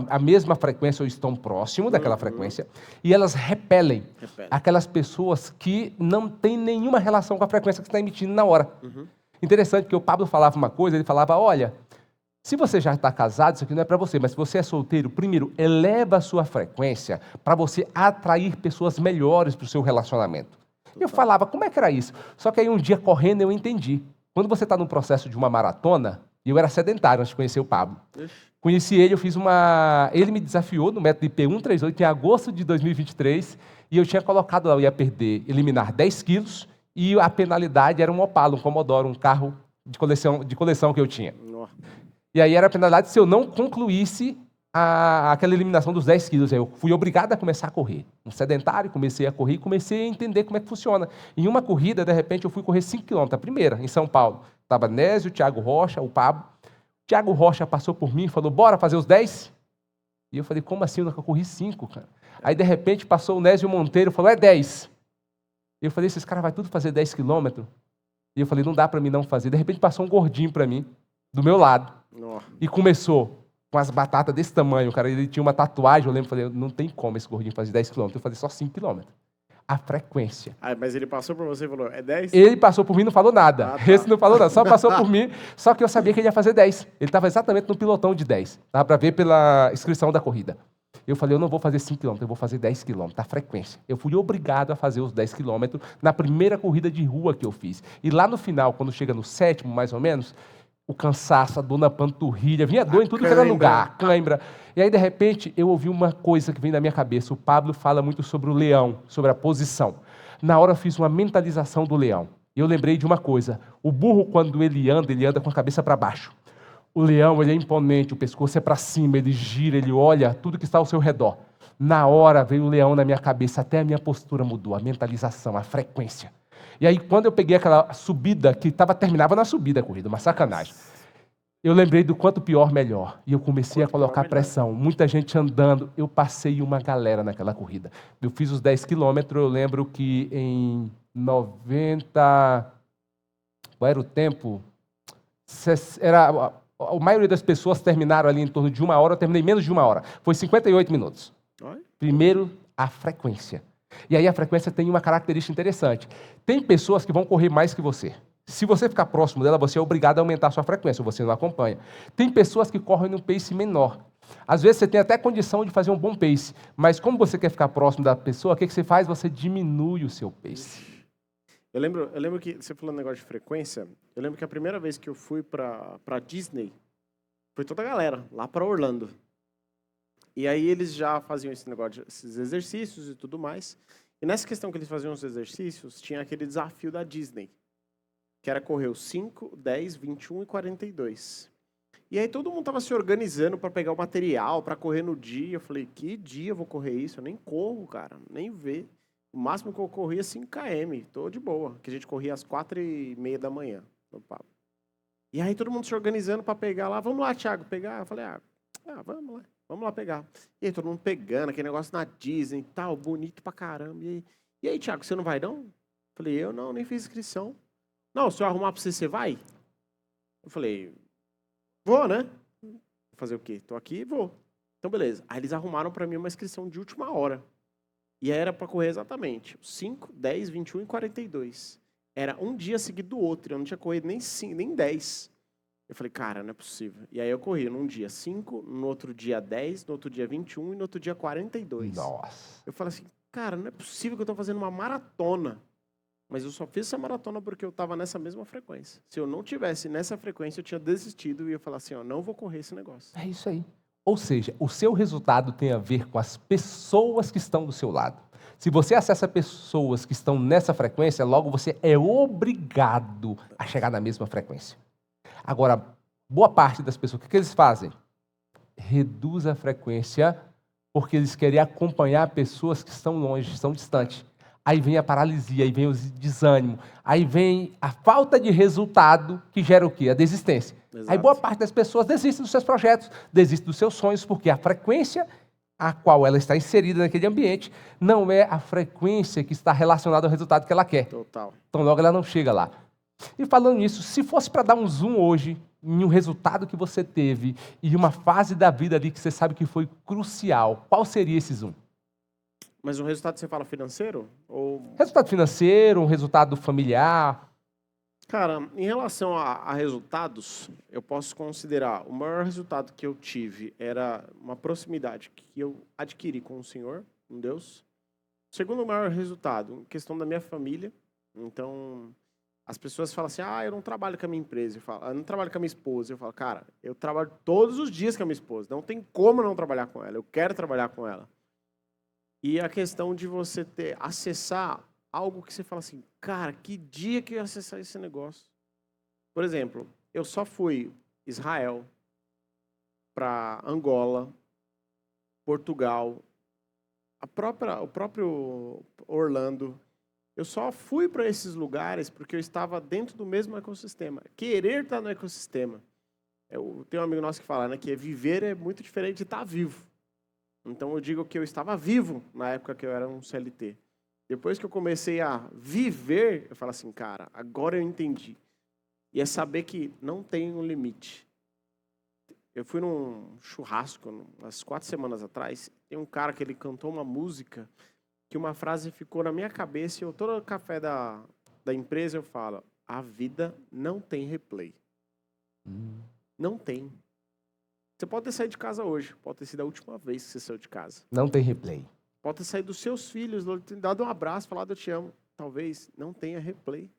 a mesma frequência ou estão próximo daquela frequência, e elas repelem aquelas pessoas que não têm nenhuma relação com a frequência que você está emitindo na hora. Interessante que o Pablo falava uma coisa, ele falava, olha, se você já está casado, isso aqui não é para você, mas se você é solteiro, primeiro, eleva a sua frequência para você atrair pessoas melhores para o seu relacionamento. Eu falava, como é que era isso? Só que aí um dia correndo eu entendi. Quando você está no processo de uma maratona, e eu era sedentário antes de conhecer o Pablo. Conheci ele, ele me desafiou no método IP 138 em agosto de 2023, e eu tinha colocado lá, eu ia eliminar 10 quilos, e a penalidade era um Opala, um Commodore, um carro de coleção que eu tinha. E aí era a penalidade se eu não concluísse aquela eliminação dos 10 quilos. Aí eu fui obrigado a começar a correr. Um sedentário, comecei a correr e comecei a entender como é que funciona. Em uma corrida, de repente, eu fui correr 5 quilômetros, a primeira, em São Paulo. Estava Nésio, Thiago Rocha, o Pablo. Thiago Rocha passou por mim e falou, bora fazer os 10? E eu falei, como assim? Eu nunca corri 5, cara. Aí, de repente, passou o Nésio Monteiro e falou, é 10. E eu falei, esses caras vão tudo fazer 10 quilômetros? E eu falei, não dá para mim não fazer. De repente, passou um gordinho para mim, do meu lado. E começou com as batatas desse tamanho, cara. Ele tinha uma tatuagem, eu lembro, falei, não tem como esse gordinho fazer 10 quilômetros. Eu falei, só 5 quilômetros. A frequência. Ah, mas ele passou por você e falou, é 10? Ele passou por mim e não falou nada. Ah, tá. Esse não falou nada, só passou por mim. Só que eu sabia que ele ia fazer 10. Ele estava exatamente no pilotão de 10. Dava para ver pela inscrição da corrida. Eu falei, eu não vou fazer 5 quilômetros, eu vou fazer 10 quilômetros, a frequência. Eu fui obrigado a fazer os 10 quilômetros na primeira corrida de rua que eu fiz. E lá no final, quando chega no 7º, mais ou menos, o cansaço, a dor na panturrilha, vinha dor em tudo que era lugar, cãibra. E aí, de repente, eu ouvi uma coisa que vem na minha cabeça. O Pablo fala muito sobre o leão, sobre a posição. Na hora eu fiz uma mentalização do leão. E eu lembrei de uma coisa. O burro, quando ele anda com a cabeça para baixo. O leão, ele é imponente, o pescoço é para cima, ele gira, ele olha tudo que está ao seu redor. Na hora veio o leão na minha cabeça, até a minha postura mudou, a mentalização, a frequência. E aí, quando eu peguei aquela subida, que terminava na subida a corrida, uma sacanagem. eu lembrei do quanto pior, melhor. E eu comecei a Quanto colocar pior, melhor. pressão. Muita gente andando. Eu passei uma galera naquela corrida. Eu fiz os 10 quilômetros. Eu lembro que em 90... Qual era o tempo? A maioria das pessoas terminaram ali em torno de 1 hora. Eu terminei menos de 1 hora. Foi 58 minutos. Olha. Primeiro, a frequência. E aí a frequência tem uma característica interessante. Tem pessoas que vão correr mais que você. Se você ficar próximo dela, você é obrigado a aumentar a sua frequência, você não acompanha. Tem pessoas que correm num pace menor. Às vezes você tem até condição de fazer um bom pace, mas como você quer ficar próximo da pessoa, o que você faz? Você diminui o seu pace. Eu lembro que, você falando negócio de frequência, eu lembro que a primeira vez que eu fui pra Disney, foi toda a galera, lá pra Orlando. E aí eles já faziam esse negócio, esses exercícios e tudo mais. E nessa questão que eles faziam os exercícios, tinha aquele desafio da Disney, que era correr os 5, 10, 21 e 42. E aí todo mundo estava se organizando para pegar o material, para correr no dia. Eu falei, que dia eu vou correr isso? Eu nem corro, cara, nem vê. O máximo que eu corria é 5 km, tô de boa. Que a gente corria às 4h30 da manhã, no papo. E aí todo mundo se organizando para pegar lá. Vamos lá, Thiago, pegar. Eu falei, vamos lá pegar. E aí todo mundo pegando, aquele negócio na Disney e tal, bonito pra caramba. E aí, Thiago, você não vai não? Eu falei, eu não, nem fiz inscrição. Não, se eu arrumar pra você, você vai? Eu falei, vou, né? Vou fazer o quê? Tô aqui e vou. Então, beleza. Aí eles arrumaram pra mim uma inscrição de última hora. E aí era pra correr exatamente 5, 10, 21 e 42. Era um dia seguido do outro. Eu não tinha corrido nem 5, nem 10. Eu falei, cara, não é possível. E aí eu corri num dia 5, no outro dia 10, no outro dia 21 e no outro dia 42. Nossa. Eu falei assim, cara, não é possível que eu tô fazendo uma maratona. Mas eu só fiz essa maratona porque eu estava nessa mesma frequência. Se eu não tivesse nessa frequência, eu tinha desistido e ia falar assim, ó, não vou correr esse negócio. É isso aí. Ou seja, o seu resultado tem a ver com as pessoas que estão do seu lado. Se você acessa pessoas que estão nessa frequência, logo você é obrigado a chegar na mesma frequência. Agora, boa parte das pessoas, o que eles fazem? Reduz a frequência porque eles querem acompanhar pessoas que estão longe, estão distantes. Aí vem a paralisia, aí vem o desânimo, aí vem a falta de resultado que gera o quê? A desistência. Exato. Aí boa parte das pessoas desistem dos seus projetos, desistem dos seus sonhos, porque a frequência a qual ela está inserida naquele ambiente não é a frequência que está relacionada ao resultado que ela quer. Total. Então logo ela não chega lá. E falando nisso, se fosse para dar um zoom hoje em um resultado que você teve e uma fase da vida ali que você sabe que foi crucial, qual seria esse zoom? Mas o resultado você fala financeiro? Ou... Resultado financeiro, um resultado familiar? Cara, em relação a resultados, eu posso considerar o maior resultado que eu tive era uma proximidade que eu adquiri com o Senhor, com Deus. O segundo maior resultado, questão da minha família. Então, as pessoas falam assim, eu não trabalho com a minha empresa. Eu falo, eu não trabalho com a minha esposa. Eu falo, cara, eu trabalho todos os dias com a minha esposa. Não tem como eu não trabalhar com ela. Eu quero trabalhar com ela. E a questão de você acessar algo que você fala assim, cara, que dia que eu ia acessar esse negócio? Por exemplo, eu só fui Israel, para Angola, Portugal, o próprio Orlando. Eu só fui para esses lugares porque eu estava dentro do mesmo ecossistema. Querer estar no ecossistema. Eu tenho um amigo nosso que fala, né, que viver é muito diferente de estar vivo. Então, eu digo que eu estava vivo na época que eu era um CLT. Depois que eu comecei a viver, eu falo assim, cara, agora eu entendi. E é saber que não tem um limite. Eu fui num churrasco, umas 4 semanas atrás, tem um cara que ele cantou uma música que uma frase ficou na minha cabeça e eu, todo café da empresa, eu falo, a vida não tem replay. Não tem. Você pode ter saído de casa hoje, pode ter sido a última vez que você saiu de casa. Não tem replay. Pode ter saído dos seus filhos, dado um abraço, falado eu te amo. Talvez não tenha replay.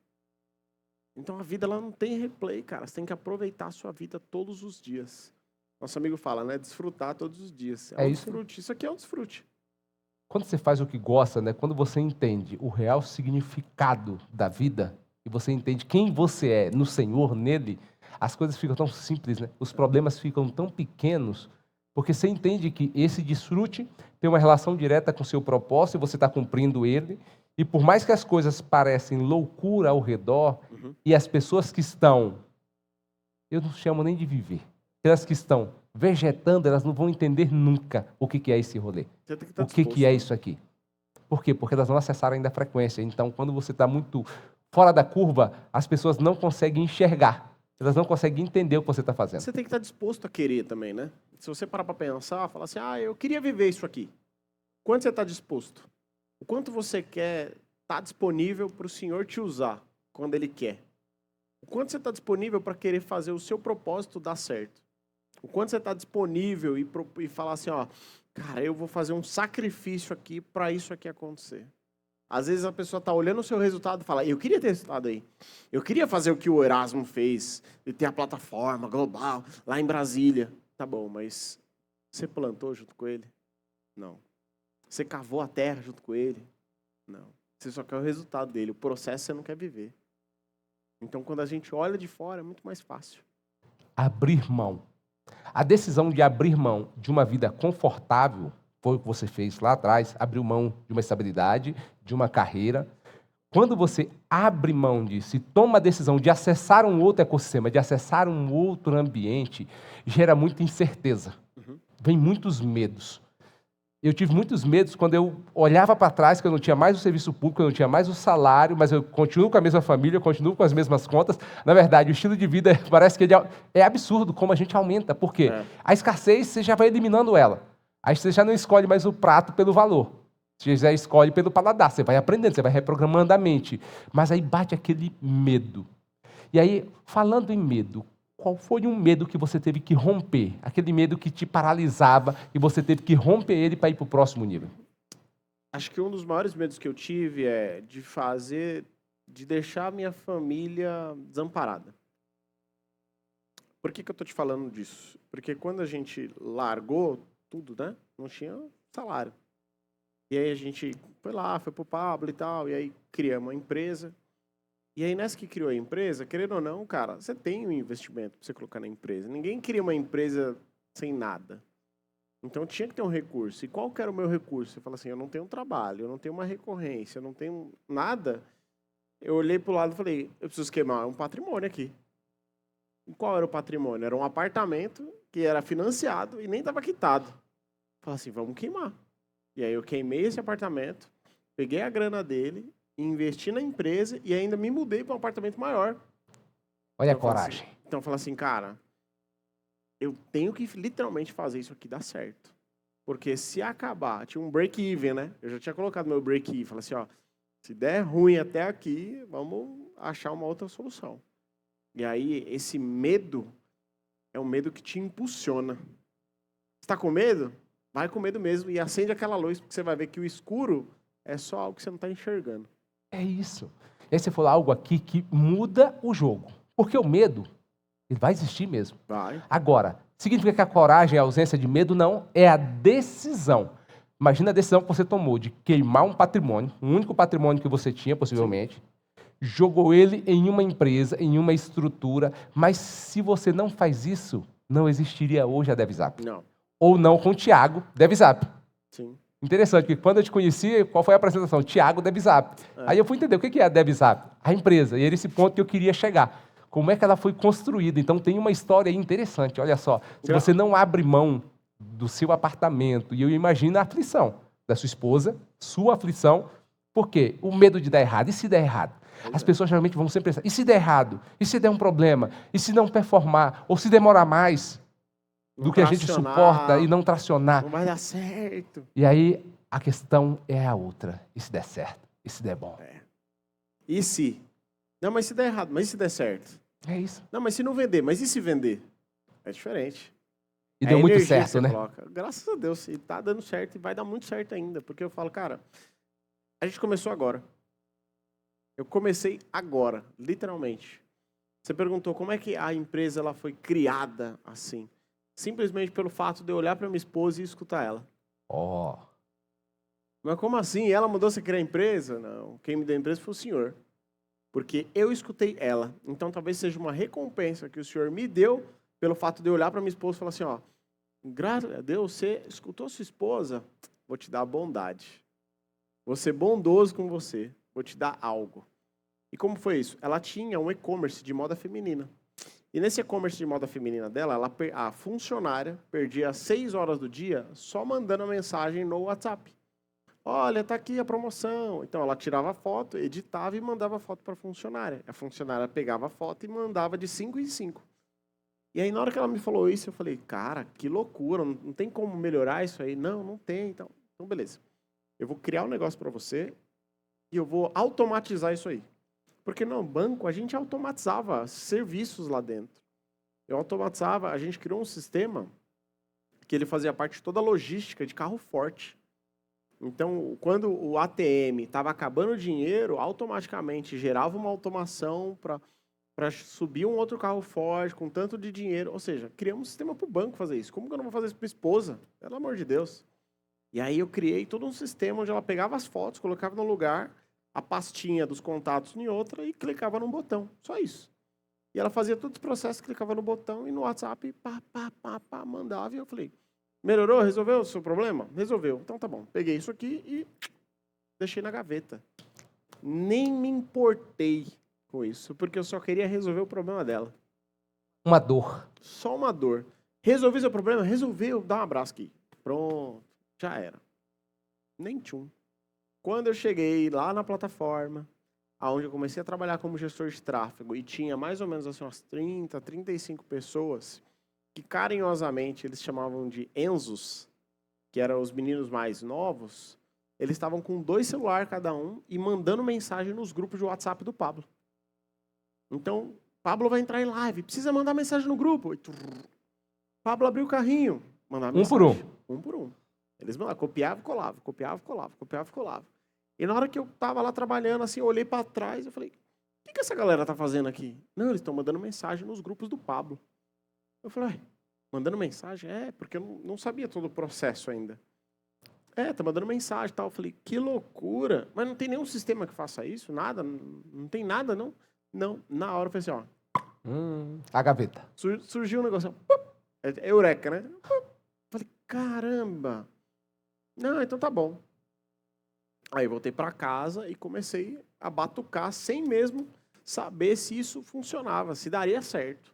Então a vida ela não tem replay, cara. Você tem que aproveitar a sua vida todos os dias. Nosso amigo fala, né? Desfrutar todos os dias. É um isso. desfrute. Isso aqui é um desfrute. Quando você faz o que gosta, né? Quando você entende o real significado da vida e você entende quem você é no Senhor, nele, as coisas ficam tão simples, né? Os problemas ficam tão pequenos, porque você entende que esse desfrute tem uma relação direta com o seu propósito e você está cumprindo ele. E por mais que as coisas parecem loucura ao redor, e as pessoas que estão eu não chamo nem de viver. Aquelas que estão vegetando, elas não vão entender nunca o que é esse rolê. Você tem que estar O que disposto. é isso aqui. Por quê? Porque elas não acessaram ainda a frequência. Então, quando você está muito fora da curva, as pessoas não conseguem enxergar. Elas não conseguem entender o que você está fazendo. Você tem que estar disposto a querer também, né? Se você parar para pensar, falar assim, eu queria viver isso aqui. Quanto você está disposto? O quanto você quer estar disponível para o Senhor te usar quando Ele quer? O quanto você está disponível para querer fazer o seu propósito dar certo? O quanto você está disponível e falar assim, cara, eu vou fazer um sacrifício aqui para isso aqui acontecer. Às vezes a pessoa está olhando o seu resultado e fala, eu queria ter resultado aí. Eu queria fazer o que o Erasmo fez, de ter a plataforma global lá em Brasília. Tá bom, mas você plantou junto com ele? Não. Você cavou a terra junto com ele? Não. Você só quer o resultado dele. O processo você não quer viver. Então, quando a gente olha de fora, é muito mais fácil. Abrir mão. A decisão de abrir mão de uma vida confortável foi o que você fez lá atrás, abriu mão de uma estabilidade, de uma carreira. Quando você abre mão disso e toma a decisão de acessar um outro ecossistema, de acessar um outro ambiente, gera muita incerteza. Vem muitos medos. Eu tive muitos medos quando eu olhava para trás, que eu não tinha mais o serviço público, eu não tinha mais o salário, mas eu continuo com a mesma família, eu continuo com as mesmas contas. Na verdade, o estilo de vida parece que é absurdo como a gente aumenta. Por quê? A escassez, você já vai eliminando ela. Aí você já não escolhe mais o prato pelo valor. Você já escolhe pelo paladar. Você vai aprendendo, você vai reprogramando a mente. Mas aí bate aquele medo. E aí, falando em medo, qual foi um medo que você teve que romper? Aquele medo que te paralisava e você teve que romper ele para ir para o próximo nível? Acho que um dos maiores medos que eu tive é de deixar a minha família desamparada. Por que eu estou te falando disso? Porque quando a gente largou tudo, né? Não tinha salário. E aí a gente foi pro Pablo e tal, e aí criamos uma empresa. E aí, nessa que criou a empresa, querendo ou não, cara, você tem um investimento para você colocar na empresa. Ninguém cria uma empresa sem nada. Então, tinha que ter um recurso. E qual que era o meu recurso? Você fala assim, eu não tenho um trabalho, eu não tenho uma recorrência, eu não tenho nada. Eu olhei para o lado e falei, eu preciso queimar um patrimônio aqui. E qual era o patrimônio? Era um apartamento que era financiado e nem estava quitado. Falei assim, vamos queimar. E aí, eu queimei esse apartamento, peguei a grana dele, investi na empresa e ainda me mudei para um apartamento maior. Olha Então, a coragem. Então, eu falo assim, cara, eu tenho que literalmente fazer isso aqui dar certo. Porque se acabar, tinha um break-even, né? Eu já tinha colocado meu break-even. Falei assim, se der ruim até aqui, vamos achar uma outra solução. E aí, esse medo é um medo que te impulsiona. Você está com medo? Vai com medo mesmo e acende aquela luz, porque você vai ver que o escuro é só algo que você não está enxergando. É isso. E aí você falou algo aqui que muda o jogo. Porque o medo, ele vai existir mesmo. Vai. Agora, significa que a coragem, a ausência de medo, não. É a decisão. Imagina a decisão que você tomou de queimar um patrimônio, o único patrimônio que você tinha, possivelmente, jogou ele em uma empresa, em uma estrutura, mas se você não faz isso, não existiria hoje a DevZap. Não. Ou não com o Thiago DevZap. Sim. Interessante, porque quando eu te conheci, qual foi a apresentação? Thiago DevZap. Aí eu fui entender o que é a DevZap, a empresa, e era esse ponto que eu queria chegar. Como é que ela foi construída? Então tem uma história aí interessante, olha só. Se você não abre mão do seu apartamento, e eu imagino a aflição da sua esposa, sua aflição, por quê? O medo de dar errado. E se der errado? As pessoas geralmente vão sempre pensar, e se der errado? E se der um problema? E se não performar? Ou se demorar mais do que a gente suporta e não tracionar? Não vai dar certo. E aí, a questão é a outra. E se der certo? E se der bom? E se? Não, mas se der errado, mas e se der certo? É isso. Não, mas se não vender, mas e se vender? É diferente. E deu muito energia que certo, você né? coloca. Graças a Deus, e tá dando certo e vai dar muito certo ainda. Porque eu falo, cara, a gente começou agora. Eu comecei agora, literalmente. Você perguntou como é que a empresa ela foi criada assim. Simplesmente pelo fato de eu olhar para minha esposa e escutar ela. Ó. Mas como assim? Ela mandou você criar a empresa? Não. Quem me deu a empresa foi o Senhor. Porque eu escutei ela. Então talvez seja uma recompensa que o Senhor me deu pelo fato de eu olhar para minha esposa e falar assim, graças a Deus, você escutou sua esposa, vou te dar bondade. Vou ser bondoso com você, vou te dar algo. E como foi isso? Ela tinha um e-commerce de moda feminina. E nesse e-commerce de moda feminina dela, a funcionária perdia 6 horas do dia só mandando a mensagem no WhatsApp. Olha, tá aqui a promoção. Então, ela tirava a foto, editava e mandava a foto para a funcionária. A funcionária pegava a foto e mandava de 5 em 5. E aí, na hora que ela me falou isso, eu falei, cara, que loucura, não tem como melhorar isso aí? Não, não tem. Então, beleza. Eu vou criar um negócio para você e eu vou automatizar isso aí. Porque no banco, a gente automatizava serviços lá dentro. Eu automatizava, a gente criou um sistema que ele fazia parte de toda a logística de carro forte. Então, quando o ATM estava acabando o dinheiro, automaticamente gerava uma automação para subir um outro carro forte com tanto de dinheiro. Ou seja, criamos um sistema para o banco fazer isso. Como que eu não vou fazer isso para a esposa? Pelo amor de Deus. E aí eu criei todo um sistema onde ela pegava as fotos, colocava no lugar, a pastinha dos contatos em outra e clicava num botão. Só isso. E ela fazia todo esse processo, clicava no botão e no WhatsApp, mandava. E eu falei, melhorou? Resolveu o seu problema? Resolveu. Então tá bom. Peguei isso aqui e deixei na gaveta. Nem me importei com isso, porque eu só queria resolver o problema dela. Uma dor. Só uma dor. Resolvi seu problema? Resolveu. Dá um abraço aqui. Pronto. Já era. Nem tchum. Quando eu cheguei lá na plataforma, onde eu comecei a trabalhar como gestor de tráfego, e tinha mais ou menos assim, umas 30, 35 pessoas, que carinhosamente eles chamavam de Enzos, que eram os meninos mais novos, eles estavam com 2 celulares cada um e mandando mensagem nos grupos de WhatsApp do Pablo. Então, Pablo vai entrar em live, precisa mandar mensagem no grupo. Pablo abriu o carrinho, mandava mensagem. Um por um. Eles mandavam, copiava e colava, copiava e colava, copiava e colava. E na hora que eu estava lá trabalhando, assim, eu olhei para trás e falei, o que essa galera tá fazendo aqui? Não, eles estão mandando mensagem nos grupos do Pablo. Eu falei, mandando mensagem? É, porque eu não sabia todo o processo ainda. É, tá mandando mensagem e tal. Eu falei, que loucura. Mas não tem nenhum sistema que faça isso? Nada? Não tem nada, não? Não. Na hora eu falei assim, ó. A gaveta. Surgiu um negócio. É eureka, né? Falei, caramba. Não, então tá bom. Aí eu voltei para casa e comecei a batucar sem mesmo saber se isso funcionava, se daria certo.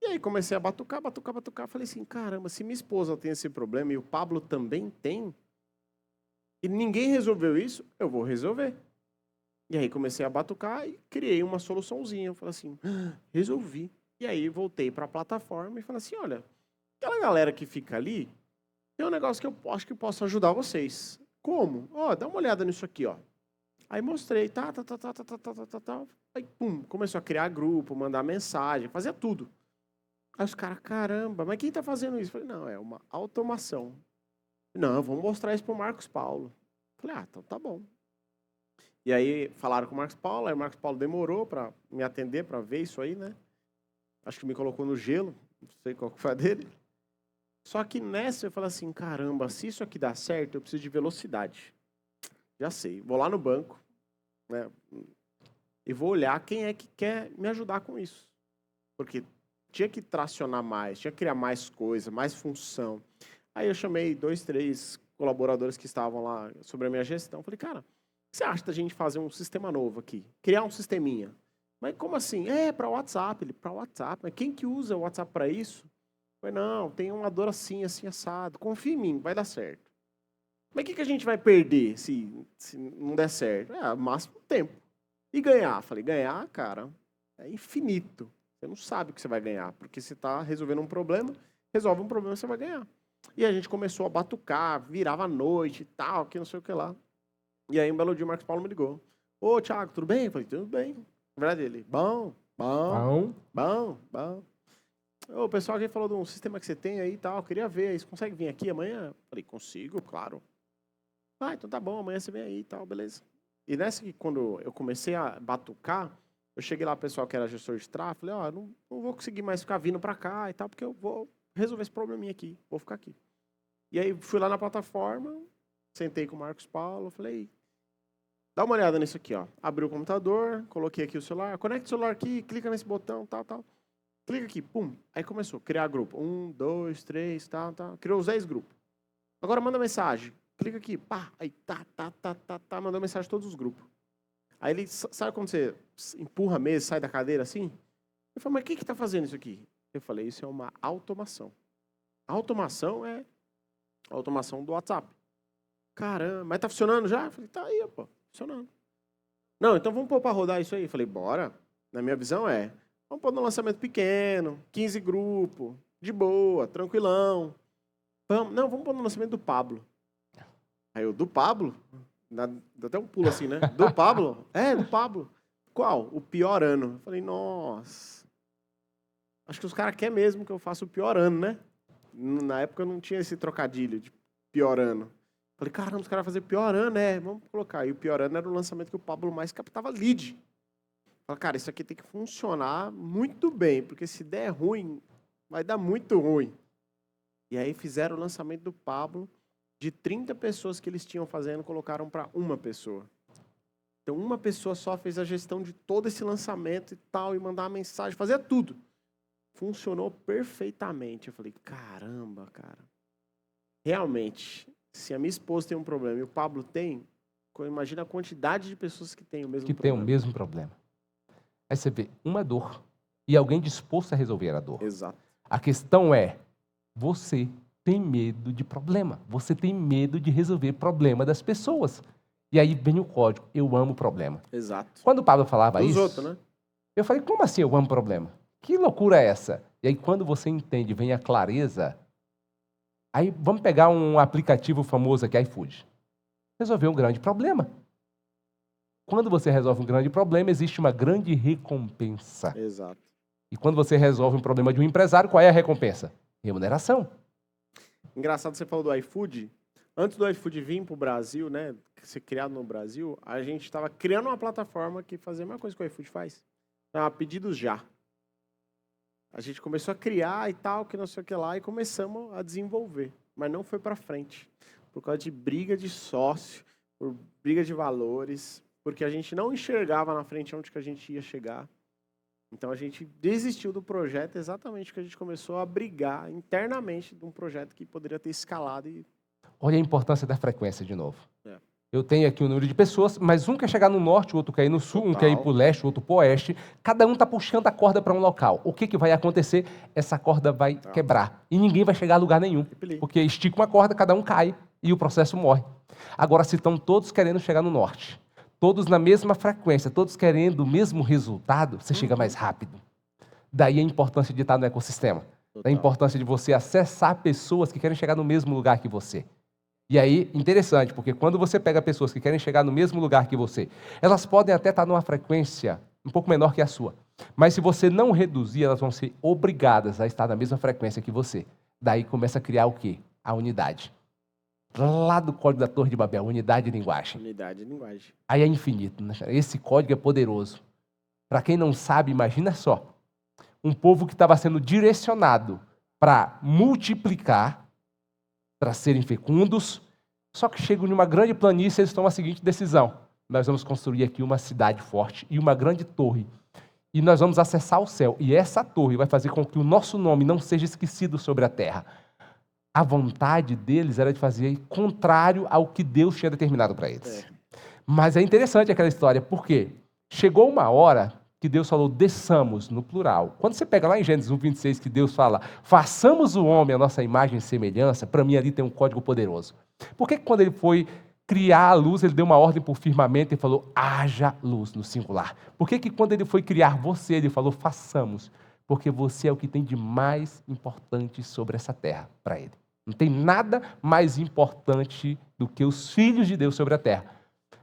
E aí comecei a batucar. Falei assim, caramba, se minha esposa tem esse problema e o Pablo também tem, e ninguém resolveu isso, eu vou resolver. E aí comecei a batucar e criei uma soluçãozinha. Eu falei assim, resolvi. E aí voltei para a plataforma e falei assim, olha, aquela galera que fica ali, tem um negócio que eu acho que posso ajudar vocês. Como? Ó, dá uma olhada nisso aqui, ó. Aí mostrei, tá. Aí, pum, começou a criar grupo, mandar mensagem, fazia tudo. Aí os caras, caramba, mas quem tá fazendo isso? Eu falei, não, é uma automação. Não, vamos mostrar isso pro Marcos Paulo. Eu falei, então tá bom. E aí falaram com o Marcos Paulo, aí o Marcos Paulo demorou para me atender, para ver isso aí, né? Acho que me colocou no gelo, não sei qual que foi a dele. Só que nessa eu falei assim, caramba, se isso aqui dá certo, eu preciso de velocidade. Já sei, vou lá no banco, né, e vou olhar quem é que quer me ajudar com isso. Porque tinha que tracionar mais, tinha que criar mais coisa, mais função. Aí eu chamei 2, 3 colaboradores que estavam lá sobre a minha gestão. Falei, cara, o que você acha da gente fazer um sistema novo aqui? Criar um sisteminha. Mas como assim? Para o WhatsApp. Ele, para o WhatsApp. Mas quem que usa o WhatsApp para isso? Eu falei, não, tem uma dor assim, assim, assado. Confia em mim, vai dar certo. Mas o que a gente vai perder se não der certo? Máximo tempo. E ganhar? Falei, ganhar, cara, é infinito. Você não sabe o que você vai ganhar, porque você está resolvendo um problema, resolve um problema, você vai ganhar. E a gente começou a batucar, virava a noite e tal, que não sei o que lá. E aí, um belo dia, o Marcos Paulo me ligou. Ô, Thiago, tudo bem? Eu falei, tudo bem. Na verdade, ele, bom. Ô, o pessoal aqui falou de um sistema que você tem aí e tal, eu queria ver, aí você consegue vir aqui amanhã? Eu falei, consigo, claro. Então tá bom, amanhã você vem aí e tal, beleza. E nessa que quando eu comecei a batucar, eu cheguei lá, o pessoal que era gestor de tráfego, falei, não vou conseguir mais ficar vindo pra cá e tal, porque eu vou resolver esse probleminha aqui, vou ficar aqui. E aí fui lá na plataforma, sentei com o Marcos Paulo, falei, dá uma olhada nisso aqui, ó. Abri o computador, coloquei aqui o celular, conecta o celular aqui, clica nesse botão, tal. Clica aqui, pum. Aí começou a criar grupo. 1, 2, 3, tal. Criou os 10 grupos. Agora manda mensagem. Clica aqui, pá. Aí tá. Mandou mensagem a todos os grupos. Aí ele, sabe quando você empurra a mesa, sai da cadeira assim? Ele falou, mas quem que está fazendo isso aqui? Eu falei, isso é uma automação. A automação é a automação do WhatsApp. Caramba, mas tá funcionando já? Eu falei, tá aí, pô, funcionando. Não, então vamos pôr para rodar isso aí. Eu falei, bora. Na minha visão vamos pôr no lançamento pequeno, 15 grupos, de boa, tranquilão. Vamos pôr no lançamento do Pablo. Aí eu, do Pablo? Dá até um pulo assim, né? Do Pablo? Do Pablo. Qual? O pior ano. Eu falei, nossa. Acho que os caras querem mesmo que eu faça o pior ano, né? Na época eu não tinha esse trocadilho de pior ano. Falei, caramba, os caras vão fazer pior ano, vamos colocar. E o pior ano era o lançamento que o Pablo mais captava lead. Falei, cara, isso aqui tem que funcionar muito bem, porque se der ruim, vai dar muito ruim. E aí fizeram o lançamento do Pablo, de 30 pessoas que eles tinham fazendo, colocaram para uma pessoa. Então, uma pessoa só fez a gestão de todo esse lançamento e tal, e mandar mensagem, fazia tudo. Funcionou perfeitamente. Eu falei, caramba, cara. Realmente, se a minha esposa tem um problema e o Pablo tem, imagina a quantidade de pessoas que têm o mesmo problema. Que tem o mesmo problema. Aí você vê uma dor e alguém disposto a resolver a dor. Exato. A questão é, você tem medo de problema. Você tem medo de resolver problema das pessoas. E aí vem o código, eu amo problema. Exato. Quando o Pablo falava Dos isso, outros, né? eu falei, como assim eu amo problema? Que loucura é essa? E aí quando você entende, vem a clareza, aí vamos pegar um aplicativo famoso aqui, iFood. Resolveu um grande problema. Quando você resolve um grande problema, existe uma grande recompensa. Exato. E quando você resolve um problema de um empresário, qual é a recompensa? Remuneração. Engraçado, você falou do iFood. Antes do iFood vir para o Brasil, né, ser criado no Brasil, a gente estava criando uma plataforma que fazia a mesma coisa que o iFood faz. Chama Pedidos Já. A gente começou a criar e tal, que não sei o que lá, e começamos a desenvolver. Mas não foi para frente. Por causa de briga de sócio, por briga de valores, porque a gente não enxergava na frente onde que a gente ia chegar. Então a gente desistiu do projeto exatamente porque a gente começou a brigar internamente de um projeto que poderia ter escalado. Olha a importância da frequência de novo. É. Eu tenho aqui um número de pessoas, mas um quer chegar no norte, o outro quer ir no sul, um quer ir para o leste, o outro para o oeste. Cada um está puxando a corda para um local. O que vai acontecer? Essa corda vai quebrar. E ninguém vai chegar a lugar nenhum. Porque estica uma corda, cada um cai e o processo morre. Agora, se estão todos querendo chegar no norte, todos na mesma frequência, todos querendo o mesmo resultado, você chega mais rápido. Daí a importância de estar no ecossistema. Da importância de você acessar pessoas que querem chegar no mesmo lugar que você. E aí, interessante, porque quando você pega pessoas que querem chegar no mesmo lugar que você, elas podem até estar numa frequência um pouco menor que a sua. Mas se você não reduzir, elas vão ser obrigadas a estar na mesma frequência que você. Daí começa a criar o quê? A unidade. Lá do código da Torre de Babel, unidade de linguagem. Unidade de linguagem. Aí é infinito, né? Esse código é poderoso. Para quem não sabe, imagina só. Um povo que estava sendo direcionado para multiplicar, para serem fecundos, só que chegam numa grande planície e eles tomam a seguinte decisão. Nós vamos construir aqui uma cidade forte e uma grande torre. E nós vamos acessar o céu. E essa torre vai fazer com que o nosso nome não seja esquecido sobre a terra. A vontade deles era de fazer contrário ao que Deus tinha determinado para eles. Mas é interessante aquela história, porque chegou uma hora que Deus falou, desçamos, no plural. Quando você pega lá em Gênesis 1:26, que Deus fala, façamos o homem a nossa imagem e semelhança, para mim ali tem um código poderoso. Por que quando ele foi criar a luz, ele deu uma ordem para o firmamento e falou, haja luz, no singular? Por que quando ele foi criar você, ele falou, façamos? Porque você é o que tem de mais importante sobre essa terra, para ele. Não tem nada mais importante do que os filhos de Deus sobre a terra.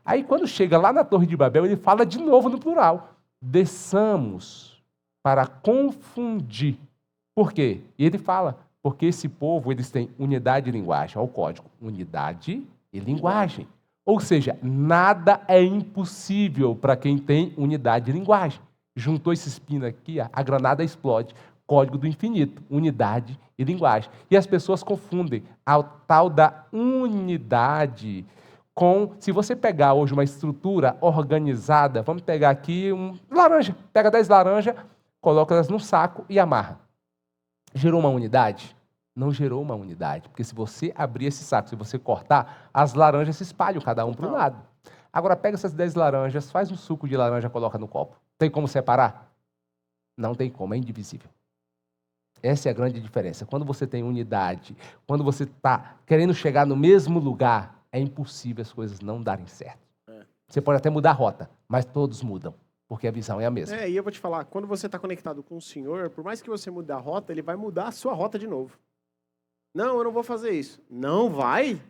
Aí quando chega lá na Torre de Babel, ele fala de novo no plural. Desçamos para confundir. Por quê? E ele fala, porque esse povo, eles têm unidade de linguagem. Olha o código, unidade e linguagem. Ou seja, nada é impossível para quem tem unidade de linguagem. Juntou esse espino aqui, a granada explode. Código do infinito, unidade e linguagem. E as pessoas confundem a tal da unidade com, se você pegar hoje uma estrutura organizada, vamos pegar aqui laranja, pega 10 laranjas, coloca elas num saco e amarra. Gerou uma unidade? Não gerou uma unidade, porque se você abrir esse saco, se você cortar, as laranjas se espalham, cada um para um lado. Agora pega essas 10 laranjas, faz um suco de laranja, coloca no copo. Tem como separar? Não tem como, é indivisível. Essa é a grande diferença. Quando você tem unidade, quando você está querendo chegar no mesmo lugar, é impossível as coisas não darem certo. Você pode até mudar a rota, mas todos mudam, porque a visão é a mesma. E eu vou te falar, quando você está conectado com o Senhor, por mais que você mude a rota, Ele vai mudar a sua rota de novo. Não, eu não vou fazer isso. Não vai?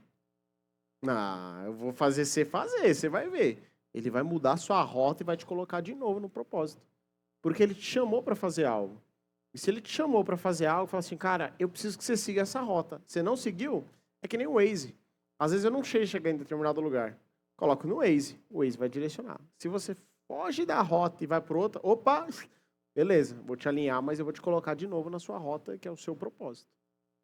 Não, eu vou fazer você fazer, você vai ver. Ele vai mudar a sua rota e vai te colocar de novo no propósito. Porque Ele te chamou para fazer algo. E se Ele te chamou para fazer algo, fala assim, cara, eu preciso que você siga essa rota. Você não seguiu? É que nem o Waze. Às vezes eu não sei chegar em determinado lugar. Coloco no Waze. O Waze vai direcionar. Se você foge da rota e vai para outra, opa, beleza, vou te alinhar, mas eu vou te colocar de novo na sua rota, que é o seu propósito.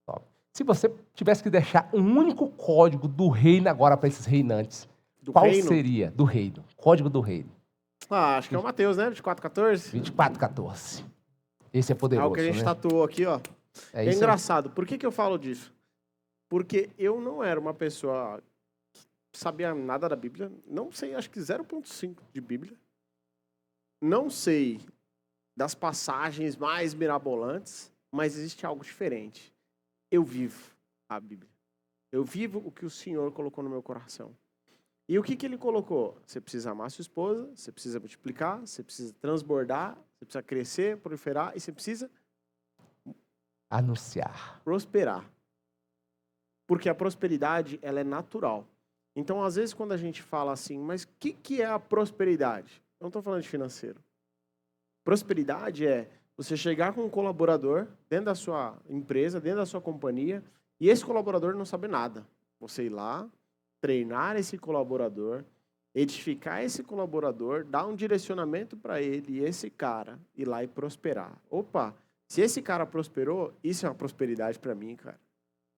Top. Se você tivesse que deixar um único código do reino agora para esses reinantes, qual seria? Do reino. Código do reino. Acho que é o Mateus, né? 24:14? 24:14. Esse é poderoso, É o que a gente né? tatuou aqui, ó. É É isso engraçado. Por que eu falo disso? Porque eu não era uma pessoa que sabia nada da Bíblia. Não sei, acho que 0,5 de Bíblia. Não sei das passagens mais mirabolantes, mas existe algo diferente. Eu vivo a Bíblia. Eu vivo o que o Senhor colocou no meu coração. E o que Ele colocou? Você precisa amar sua esposa, você precisa multiplicar, você precisa transbordar, você precisa crescer, proliferar e você precisa anunciar. prosperar. Porque a prosperidade, ela é natural. Então, às vezes, quando a gente fala assim, mas o que é a prosperidade? Eu não estou falando de financeiro. Prosperidade é você chegar com um colaborador dentro da sua empresa, dentro da sua companhia, e esse colaborador não sabe nada. Você ir lá, treinar esse colaborador, edificar esse colaborador, dar um direcionamento para ele e esse cara ir lá e prosperar. Opa, se esse cara prosperou, isso é uma prosperidade para mim, cara.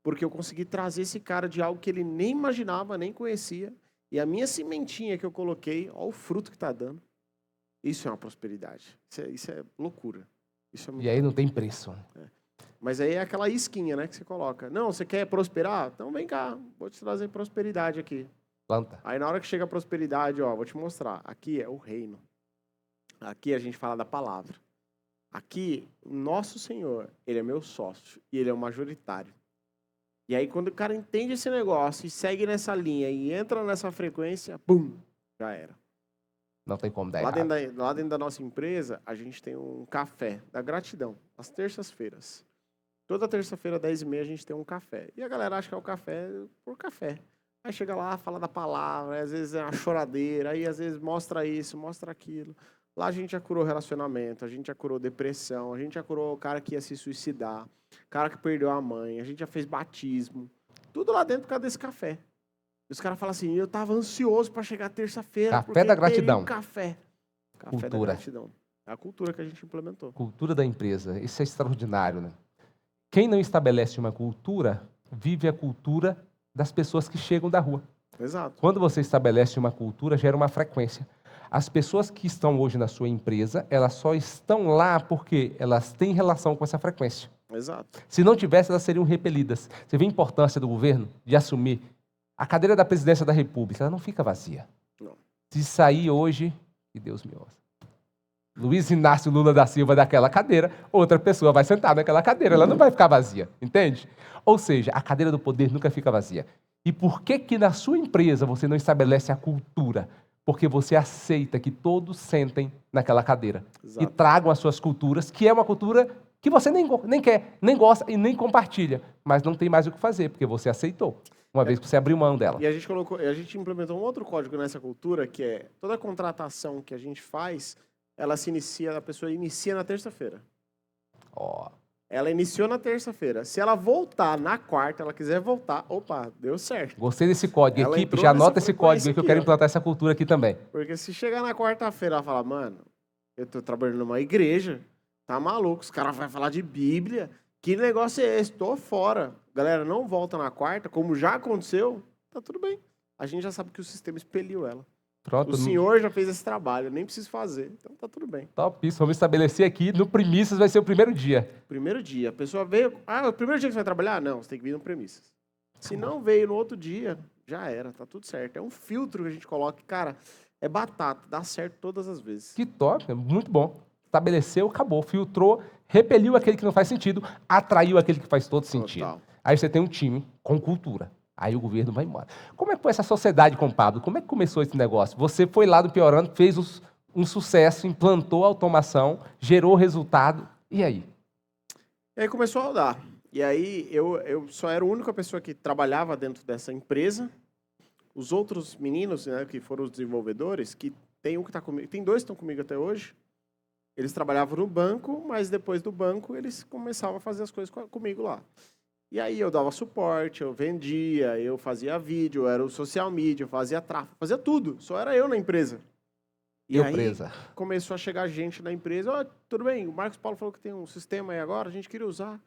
Porque eu consegui trazer esse cara de algo que ele nem imaginava, nem conhecia. E a minha sementinha que eu coloquei, olha o fruto que está dando. Isso é uma prosperidade. Isso é loucura. Isso é muito... E aí não tem preço. Mas aí é aquela isquinha, né, que você coloca. Não, você quer prosperar? Então vem cá, vou te trazer prosperidade aqui. Planta. Aí na hora que chega a prosperidade, ó, vou te mostrar. Aqui é o reino. Aqui a gente fala da palavra. Aqui, o nosso Senhor, Ele é meu sócio e Ele é o majoritário. E aí quando o cara entende esse negócio e segue nessa linha e entra nessa frequência, pum, já era. Não tem como dar Lá errado. dentro da nossa empresa, a gente tem um café da gratidão, às terças-feiras. Toda terça-feira, 10h30, a gente tem um café. E a galera acha que é o café por café. Aí chega lá, fala da palavra, aí às vezes é uma choradeira, aí às vezes mostra isso, mostra aquilo. Lá a gente já curou relacionamento, a gente já curou depressão, a gente já curou o cara que ia se suicidar, o cara que perdeu a mãe, a gente já fez batismo. Tudo lá dentro por causa desse café. Os caras falam assim, eu tava ansioso para chegar terça-feira. Café da gratidão. Café da Cultura. gratidão. É a cultura que a gente implementou. Cultura da empresa. Isso é extraordinário, né? Quem não estabelece uma cultura, vive a cultura das pessoas que chegam da rua. Exato. Quando você estabelece uma cultura, gera uma frequência. As pessoas que estão hoje na sua empresa, elas só estão lá porque elas têm relação com essa frequência. Exato. Se não tivesse, elas seriam repelidas. Você vê a importância do governo de assumir a cadeira da presidência da República, ela não fica vazia. Não. Se sair hoje, que Deus me ouça, Luiz Inácio Lula da Silva daquela cadeira, outra pessoa vai sentar naquela cadeira, ela não vai ficar vazia, entende? Ou seja, a cadeira do poder nunca fica vazia. E por que na sua empresa você não estabelece a cultura? Porque você aceita que todos sentem naquela cadeira. Exato. E tragam as suas culturas, que é uma cultura que você nem quer, nem gosta e nem compartilha. Mas não tem mais o que fazer, porque você aceitou, uma vez que você abriu mão dela. E a gente implementou um outro código nessa cultura, que é toda contratação que a gente faz, a pessoa inicia na terça-feira. Ó, Ela iniciou na terça-feira. Se ela voltar na quarta, ela quiser voltar, opa, deu certo. gostei desse código. Ela Equipe, entrou já nessa anota esse código aí que eu frequência quero aqui, ó. implantar essa cultura aqui também. Porque se chegar na quarta-feira, ela fala, mano, eu tô trabalhando numa igreja, tá maluco, os caras vão falar de Bíblia, que negócio é esse? Tô fora. Galera, não volta na quarta, como já aconteceu, tá tudo bem. A gente já sabe que o sistema expeliu ela. Pronto. O senhor já fez esse trabalho, eu nem preciso fazer, então tá tudo bem. Top, isso. Vamos estabelecer aqui. No Primícias vai ser o primeiro dia. Primeiro dia, a pessoa veio, o primeiro dia que você vai trabalhar? Não, você tem que vir no Premissas. Se não veio no outro dia, já era, tá tudo certo. É um filtro que a gente coloca, cara, é batata, dá certo todas as vezes. Que top, muito bom. estabeleceu, acabou, filtrou, repeliu aquele que não faz sentido, atraiu aquele que faz todo sentido. Total. Aí você tem um time com cultura. Aí o governo vai embora. Como é que foi essa sociedade com o Pablo? Como é que começou esse negócio? Você foi lá do Piorando, fez um sucesso, implantou a automação, gerou resultado, e aí? E aí começou a rodar. E aí eu só era a única pessoa que trabalhava dentro dessa empresa. Os outros meninos, né, que foram os desenvolvedores, que tem um que está comigo, tem 2 que estão comigo até hoje. Eles trabalhavam no banco, mas depois do banco eles começavam a fazer as coisas comigo lá. E aí eu dava suporte, eu vendia, eu fazia vídeo, eu era o social media, eu fazia tráfego, fazia tudo. Só era eu na empresa. E Eu aí presa. começou a chegar gente na empresa. Ó, tudo bem, o Marcos Paulo falou que tem um sistema aí agora, a gente queria usar.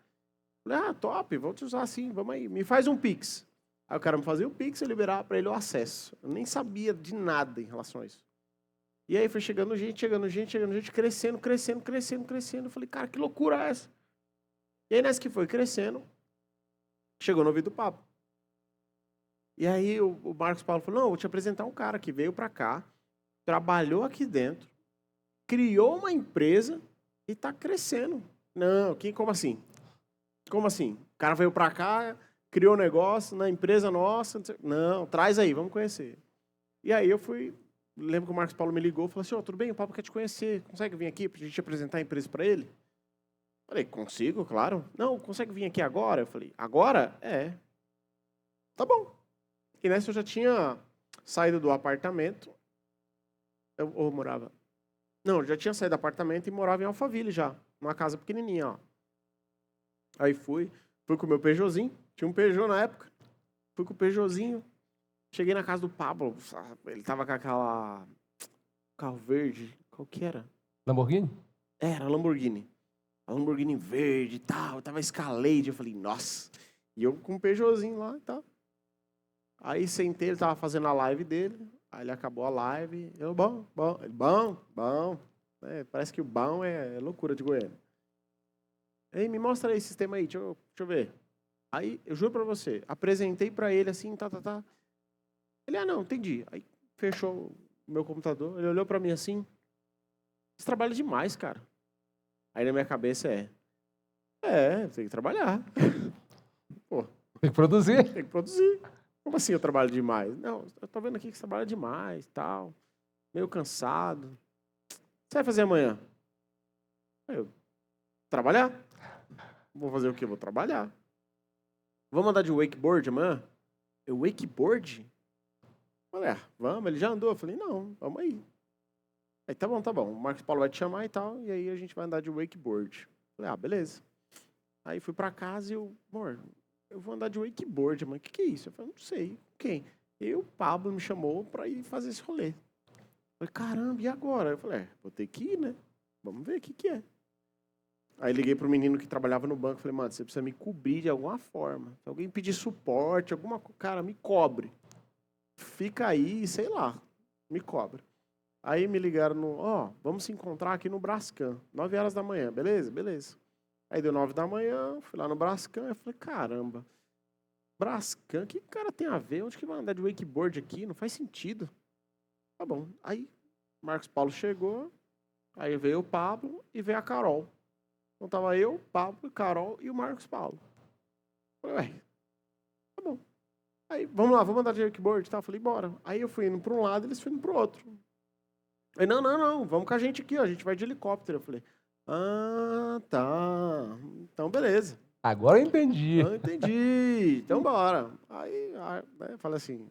Eu falei, top, vamos te usar sim, vamos aí. Me faz um Pix. Aí o cara me fazia o Pix, eu liberava para ele o acesso. Eu nem sabia de nada em relação a isso. E aí foi chegando gente, crescendo. Eu falei, cara, que loucura é essa? E aí nessa que foi crescendo, chegou no ouvido do papo. E aí o Marcos Paulo falou, não, eu vou te apresentar um cara que veio para cá, trabalhou aqui dentro, criou uma empresa e está crescendo. Não, como assim? Como assim? O cara veio para cá, criou um negócio na empresa nossa. Não, traz aí, vamos conhecer. E aí eu fui, lembro que o Marcos Paulo me ligou e falou assim, tudo bem, o Pablo quer te conhecer, consegue vir aqui para a gente apresentar a empresa para ele? Falei, consigo, claro. Não, consegue vir aqui agora? Eu falei, agora? É. Tá bom. E nessa eu já tinha saído do apartamento. Eu morava... Não, eu já tinha saído do apartamento e morava em Alphaville já. Numa casa pequenininha, ó. Aí fui com o meu Peugeotzinho. Tinha um Peugeot na época. Fui com o Peugeotzinho. Cheguei na casa do Pablo. Ele tava com aquela... carro verde. Qual que era? Lamborghini? Era, Lamborghini. A Lamborghini verde e tal. Tava Escalade. Eu falei, nossa. E eu com o Peugeotzinho lá e tal. Aí sentei, ele tava fazendo a live dele. Aí ele acabou a live. Eu, bom. Ele, bom. É, parece que o bom é loucura de Goiânia. Ei, me mostra aí esse sistema aí, deixa eu ver. Aí, eu juro pra você, apresentei pra ele assim, tá. Ele, não, entendi. Aí fechou o meu computador, ele olhou pra mim assim, você trabalha demais, cara. Aí na minha cabeça tem que trabalhar. Pô, Tem que produzir. tem que produzir. Como assim eu trabalho demais? Não, eu tô vendo aqui que você trabalha demais, tal, meio cansado. O que você vai fazer amanhã? Eu, trabalhar. Vou fazer o quê? Vou trabalhar. Vamos andar de wakeboard amanhã? Eu, wakeboard? Falei, vamos, ele já andou. Eu falei, não, vamos aí. Aí, tá bom. O Marcos Paulo vai te chamar e tal, e aí a gente vai andar de wakeboard. Falei, beleza. Aí fui pra casa e amor, eu vou andar de wakeboard, mano. O que é isso? Eu falei, não sei. Quem? E o Pablo me chamou pra ir fazer esse rolê. Eu falei, caramba, e agora? Eu falei, vou ter que ir, né? Vamos ver o que é. Aí liguei pro menino que trabalhava no banco, falei, mano, você precisa me cobrir de alguma forma. Se alguém pedir suporte, alguma coisa, cara, me cobre. Fica aí, sei lá, me cobre. Aí me ligaram vamos se encontrar aqui no Brascan, 9 horas da manhã, beleza? Beleza. Aí deu 9 da manhã, fui lá no Brascan, eu falei, caramba, Brascan, o que o cara tem a ver? Onde que vai andar de wakeboard aqui? Não faz sentido. Tá bom. Aí Marcos Paulo chegou, aí veio o Pablo e veio a Carol. Então tava eu, Pablo, Carol e o Marcos Paulo. Falei, tá bom. Aí, vamos lá, vamos andar de wakeboard, tá? Falei, bora. Aí eu fui indo para um lado, eles foram pro outro. Aí, não, vamos com a gente aqui, ó, a gente vai de helicóptero. Eu falei, tá, então beleza. Agora eu entendi. Eu entendi, então bora. Aí, né, falei assim,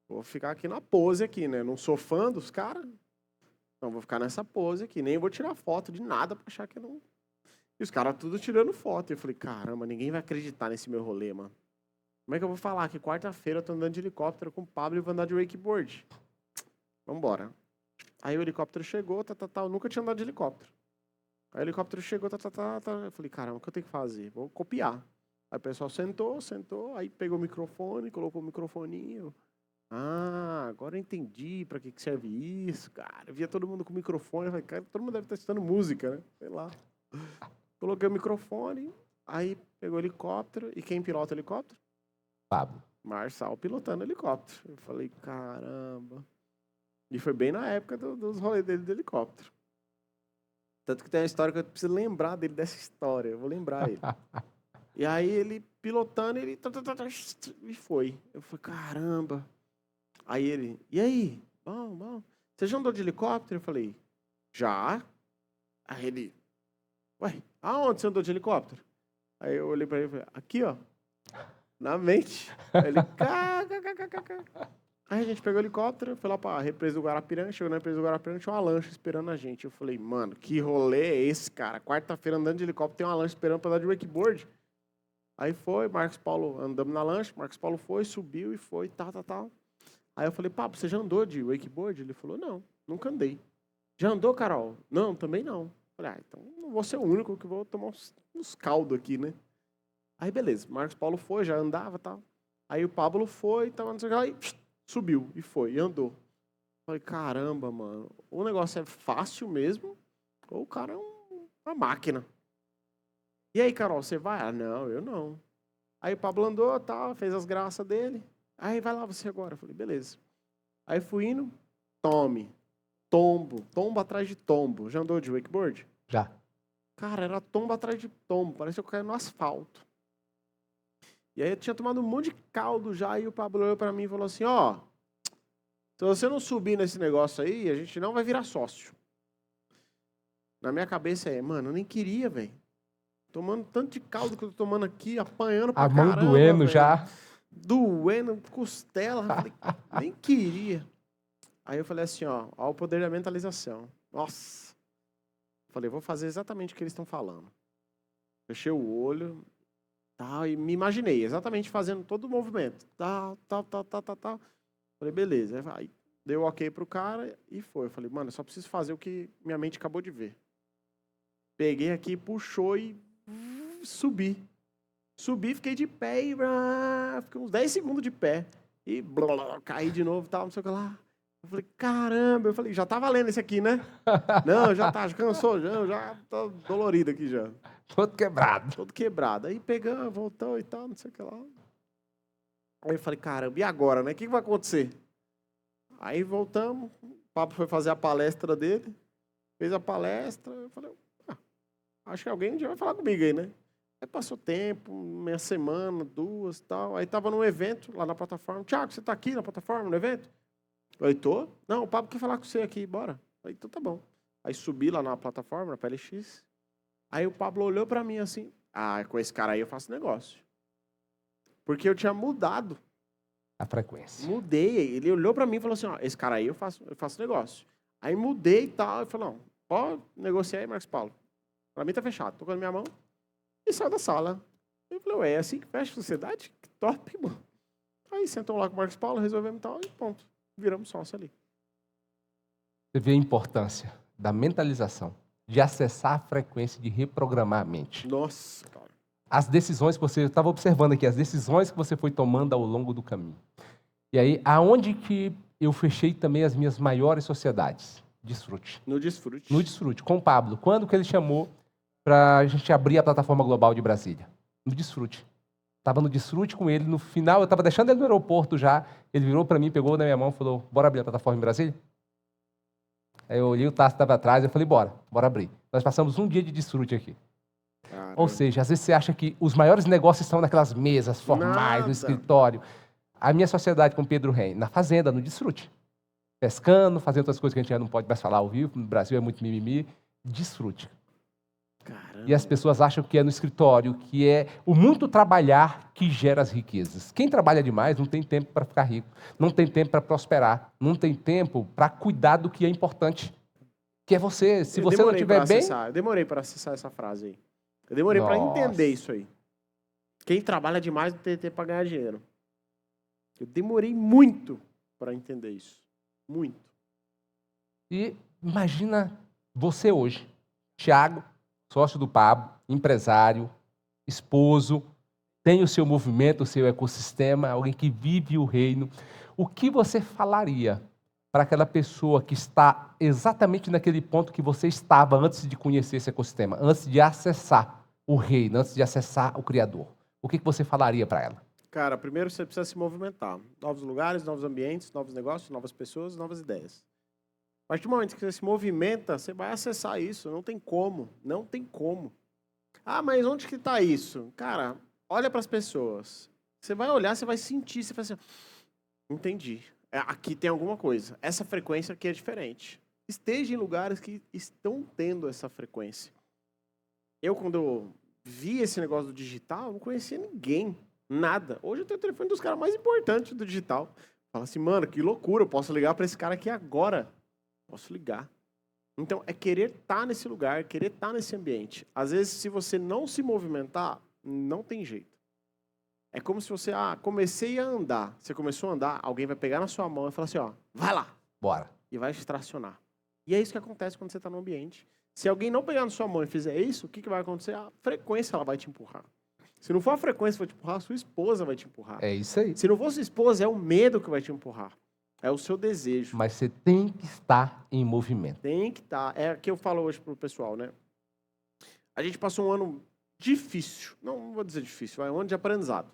vou ficar aqui na pose aqui, né? Não sou fã dos caras, então vou ficar nessa pose aqui. Nem vou tirar foto de nada pra achar que não... E os caras tudo tirando foto. Eu falei, caramba, ninguém vai acreditar nesse meu rolê, mano. Como é que eu vou falar que quarta-feira eu tô andando de helicóptero com o Pablo e vou andar de wakeboard? Vambora. Aí o helicóptero chegou, eu nunca tinha andado de helicóptero. Aí o helicóptero chegou, Eu falei, caramba, o que eu tenho que fazer? Vou copiar. Aí o pessoal sentou, aí pegou o microfone, colocou o microfoninho. Agora eu entendi pra que serve isso, cara. Eu via todo mundo com o microfone, eu falei, cara, todo mundo deve estar escutando música, né? Sei lá. Coloquei o microfone, aí pegou o helicóptero. E quem pilota o helicóptero? Pablo. Marçal pilotando o helicóptero. Eu falei, caramba. E foi bem na época dos rolês dele do helicóptero. Tanto que tem uma história que eu preciso lembrar dele dessa história. Eu vou lembrar ele. E aí ele pilotando, ele... E foi. Eu falei, caramba. Aí ele, e aí? Bom. Você já andou de helicóptero? Eu falei, já. Aí ele, ué, aonde você andou de helicóptero? Aí eu olhei pra ele e falei, aqui, ó. Na mente. Aí ele, Aí a gente pegou o helicóptero, foi lá pra represa do Guarapiranga, chegou na represa do Guarapiranga, tinha uma lancha esperando a gente. Eu falei, mano, que rolê é esse, cara? Quarta-feira andando de helicóptero, tem uma lancha esperando pra andar de wakeboard. Aí foi, Marcos Paulo, andamos na lancha, Marcos Paulo foi, subiu e foi, tal. Aí eu falei, papo, você já andou de wakeboard? Ele falou, não, nunca andei. Já andou, Carol? Não, também não. Eu falei, então não vou ser o único que vou tomar uns caldos aqui, né? Aí beleza, Marcos Paulo foi, já andava e tal. Aí o Pablo foi, tava não sei o que lá, e subiu, e foi, e andou. Eu falei, caramba, mano, o negócio é fácil mesmo, ou o cara é uma máquina. E aí, Carol, você vai? Ah, não, eu não. Aí o Pablo andou, tal, fez as graças dele. Aí, vai lá você agora. Eu falei, beleza. Aí fui indo, tombo atrás de tombo. Já andou de wakeboard? Já. Cara, era tombo atrás de tombo, parecia que eu caí no asfalto. E aí eu tinha tomado um monte de caldo já, e o Pablo olhou pra mim e falou assim, ó, se você não subir nesse negócio aí, a gente não vai virar sócio. Na minha cabeça mano, eu nem queria, velho. Tomando tanto de caldo que eu tô tomando aqui, apanhando pra caramba. A mão doendo véio. já. Doendo, costela, eu falei, nem queria. Aí eu falei assim, ó o poder da mentalização. Nossa. Falei, vou fazer exatamente o que eles estão falando. Fechei o olho, tal, e me imaginei exatamente fazendo todo o movimento. Tal. Falei, beleza. Aí deu ok pro cara e foi. Eu falei, mano, eu só preciso fazer o que minha mente acabou de ver. Peguei aqui, puxou e subi. Subi, fiquei de pé e fiquei uns 10 segundos de pé. E caí de novo e tal, não sei o que lá. Eu falei, caramba, eu falei, já tá valendo esse aqui, né? Não, já tá, já cansou, já tô dolorido aqui já. Todo quebrado. Todo quebrado. Aí pegamos, voltou e tal, não sei o que lá. Aí eu falei, caramba, e agora, né? O que vai acontecer? Aí voltamos, o Pablo foi fazer a palestra dele, fez a palestra, eu falei, acho que alguém um dia vai falar comigo aí, né? Aí passou tempo, meia semana, 2 e tal. Aí tava num evento lá na plataforma. Tiago, você tá aqui na plataforma, no evento? Eu falei, tô. Não, o Pablo quer falar com você aqui, bora. Aí, então tá bom. Aí subi lá na plataforma, na PLX. Aí o Pablo olhou pra mim assim, com esse cara aí eu faço negócio. Porque eu tinha mudado. A frequência. Mudei. Ele olhou pra mim e falou assim, ó, esse cara aí eu faço negócio. Aí mudei e tal. Eu falei, não, pode negociar aí, Marcos Paulo. Pra mim tá fechado. Tocou na minha mão. E saiu da sala. Eu falei, ué, é assim que fecha a sociedade? Que top, mano. Aí sentou lá com o Marcos Paulo, resolvemos e tal, e ponto. Viramos sócio ali. Você vê a importância da mentalização, de acessar a frequência, de reprogramar a mente. Nossa, cara. As decisões que você... Eu estava observando aqui, as decisões que você foi tomando ao longo do caminho. E aí, aonde que eu fechei também as minhas maiores sociedades? Desfrute. No desfrute. No Desfrute, com o Pablo. Quando que ele chamou para a gente abrir a plataforma global de Brasília? No Desfrute. Estava no Desfrute com ele, no final, eu estava deixando ele no aeroporto já, ele virou para mim, pegou na minha mão e falou, bora abrir a plataforma em Brasília? Aí eu olhei, o Tasso estava atrás, eu falei, bora abrir. Nós passamos um dia de Desfrute aqui. Caramba. Ou seja, às vezes você acha que os maiores negócios estão naquelas mesas formais, Nada. no escritório. A minha sociedade com Pedro Reim, na fazenda, no Desfrute. Pescando, fazendo outras coisas que a gente já não pode mais falar ao vivo, no Brasil é muito mimimi. Desfrute. Caramba. E as pessoas acham que é no escritório, que é o muito trabalhar que gera as riquezas. Quem trabalha demais não tem tempo para ficar rico, não tem tempo para prosperar, não tem tempo para cuidar do que é importante, que é você. Se você não estiver bem... Eu demorei para acessar essa frase aí. Eu demorei para entender isso aí. Quem trabalha demais não tem tempo para ganhar dinheiro. Eu demorei muito para entender isso. Muito. E imagina você hoje, Thiago, sócio do Pablo, empresário, esposo, tem o seu movimento, o seu ecossistema, alguém que vive o reino. O que você falaria para aquela pessoa que está exatamente naquele ponto que você estava antes de conhecer esse ecossistema, antes de acessar o reino, antes de acessar o Criador? O que você falaria para ela? Cara, primeiro você precisa se movimentar. Novos lugares, novos ambientes, novos negócios, novas pessoas, novas ideias. A partir do momento que você se movimenta, você vai acessar isso. Não tem como. Não tem como. Ah, mas onde que está isso? Cara, olha para as pessoas. Você vai olhar, você vai sentir, você vai assim, entendi. Aqui tem alguma coisa. Essa frequência aqui é diferente. Esteja em lugares que estão tendo essa frequência. Eu, quando eu vi esse negócio do digital, não conhecia ninguém. Nada. Hoje eu tenho o telefone dos caras mais importantes do digital. Fala assim, mano, que loucura, eu posso ligar para esse cara aqui agora. Posso ligar. Então, é querer estar nesse lugar, querer estar nesse ambiente. Às vezes, se você não se movimentar, não tem jeito. É como se você, comecei a andar. Você começou a andar, alguém vai pegar na sua mão e falar assim, vai lá. Bora. E vai te tracionar. E é isso que acontece quando você está no ambiente. Se alguém não pegar na sua mão e fizer isso, o que vai acontecer? A frequência ela vai te empurrar. Se não for a frequência que vai te empurrar, a sua esposa vai te empurrar. É isso aí. Se não for sua esposa, é o medo que vai te empurrar. É o seu desejo. Mas você tem que estar em movimento. Tem que estar. É o que eu falo hoje pro pessoal, né? A gente passou um ano difícil. Não vou dizer difícil, é um ano de aprendizado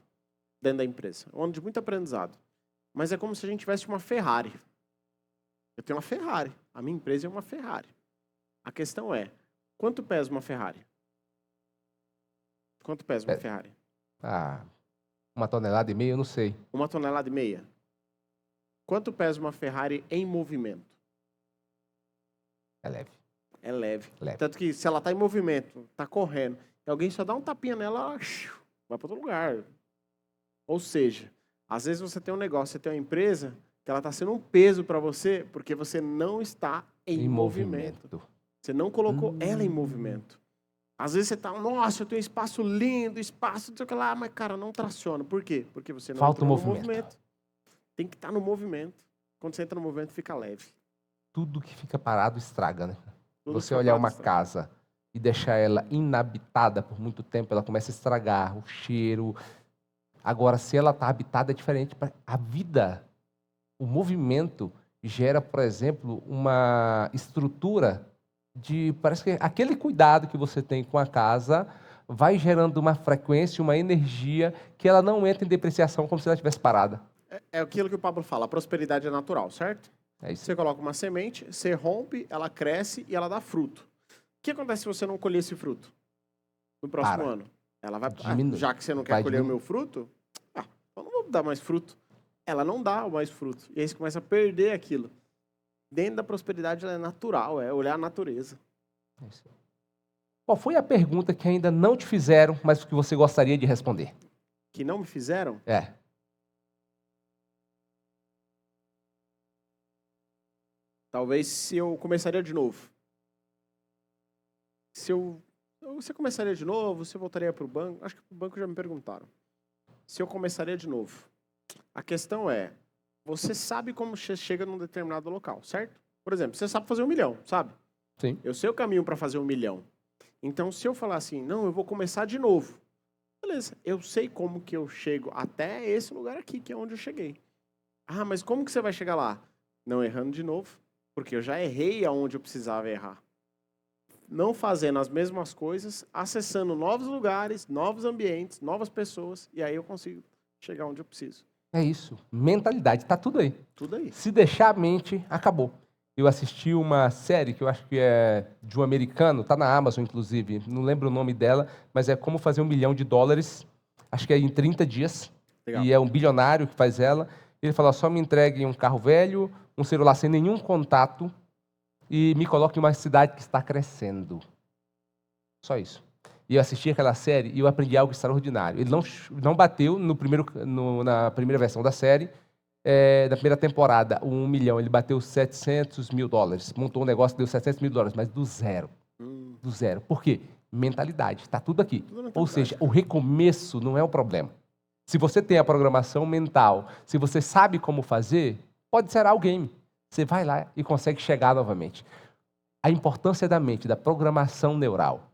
dentro da empresa. Um ano de muito aprendizado. Mas é como se a gente tivesse uma Ferrari. Eu tenho uma Ferrari. A minha empresa é uma Ferrari. A questão é, quanto pesa uma Ferrari? Quanto pesa uma Ferrari? 1,5 tonelada, eu não sei. 1,5 tonelada. Quanto pesa uma Ferrari em movimento? É leve. É leve. Leve. Tanto que se ela está em movimento, está correndo, e alguém só dá um tapinha nela, ela vai para outro lugar. Ou seja, às vezes você tem um negócio, você tem uma empresa, que ela está sendo um peso para você, porque você não está em movimento. Você não colocou ela em movimento. Às vezes você está, nossa, eu tenho espaço lindo, espaço, não sei o que lá, mas, cara, não traciona. Por quê? Porque você não falta entrou o no movimento. Tem que estar no movimento. Quando você entra no movimento, fica leve. Tudo que fica parado estraga, né? Tudo Você olhar uma casa e deixar ela inabitada por muito tempo, ela começa a estragar o cheiro. Agora, se ela está habitada, é diferente. A vida, o movimento, gera, por exemplo, uma estrutura de... Parece que aquele cuidado que você tem com a casa vai gerando uma frequência, uma energia que ela não entra em depreciação como se ela estivesse parada. É aquilo que o Pablo fala, a prosperidade é natural, certo? É isso. Você coloca uma semente, você rompe, ela cresce e ela dá fruto. O que acontece se você não colher esse fruto no próximo ano? Ela vai... já que você não quer colher o meu fruto, eu não vou dar mais fruto. Ela não dá mais fruto. E aí você começa a perder aquilo. Dentro da prosperidade, ela é natural, é olhar a natureza. É isso. Qual foi a pergunta que ainda não te fizeram, mas que você gostaria de responder? Que não me fizeram? Talvez se eu começaria de novo. Você começaria de novo? Você voltaria para o banco? Acho que para o banco já me perguntaram. Se eu começaria de novo. A questão é, você sabe como você chega num determinado local, certo? Por exemplo, você sabe fazer 1 milhão, sabe? Sim. Eu sei o caminho para fazer 1 milhão. Então, se eu falar assim, não, eu vou começar de novo. Beleza, eu sei como que eu chego até esse lugar aqui, que é onde eu cheguei. Ah, mas como que você vai chegar lá? Não errando de novo. Porque eu já errei aonde eu precisava errar. Não fazendo as mesmas coisas, acessando novos lugares, novos ambientes, novas pessoas, e aí eu consigo chegar onde eu preciso. É isso. Mentalidade, tá tudo aí. Tudo aí. Se deixar a mente, acabou. Eu assisti uma série que eu acho que é de um americano, tá na Amazon, inclusive, não lembro o nome dela, mas é como fazer $1 milhão, acho que é em 30 dias. Legal. E é um bilionário que faz ela. Ele fala, só me entreguem um carro velho, um celular sem nenhum contato e me coloque em uma cidade que está crescendo. Só isso. E eu assisti aquela série e eu aprendi algo extraordinário. Ele não bateu na primeira versão da série, da primeira temporada, o 1 milhão. Ele bateu $700 mil. Montou um negócio, deu $700 mil, mas do zero. Do zero. Por quê? Mentalidade. Está tudo aqui. Ou seja, o recomeço não é o problema. Se você tem a programação mental, se você sabe como fazer, pode ser alguém. Você vai lá e consegue chegar novamente. A importância da mente, da programação neural.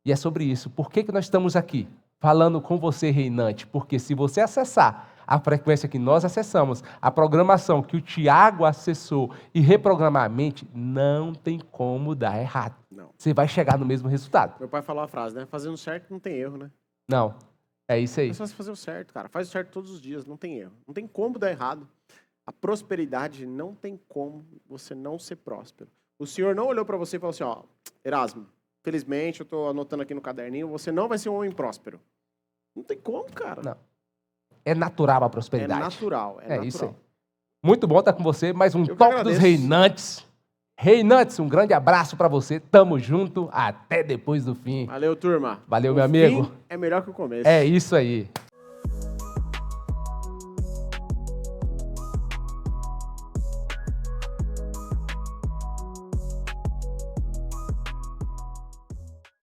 E é sobre isso. Por que nós estamos aqui falando com você, reinante? Porque se você acessar a frequência que nós acessamos, a programação que o Tiago acessou e reprogramar a mente, não tem como dar errado. Não. Você vai chegar no mesmo resultado. Meu pai falou a frase, né? Fazendo certo não tem erro, né? Não. É isso aí. É só você fazer o certo, cara. Faz o certo todos os dias, não tem erro. Não tem como dar errado. a prosperidade não tem como você não ser próspero. O Senhor não olhou para você e falou assim, ó, Erasmo, felizmente eu estou anotando aqui no caderninho, você não vai ser um homem próspero. Não tem como, cara. Não. É natural a prosperidade. É natural. Isso aí. Muito bom estar com você. Mais um Eu que Talk dos agradeço. Reinantes. Reinantes, um grande abraço para você. Tamo junto. Até depois do fim. Valeu, turma. Valeu, O meu amigo. fim é melhor que o começo. É isso aí.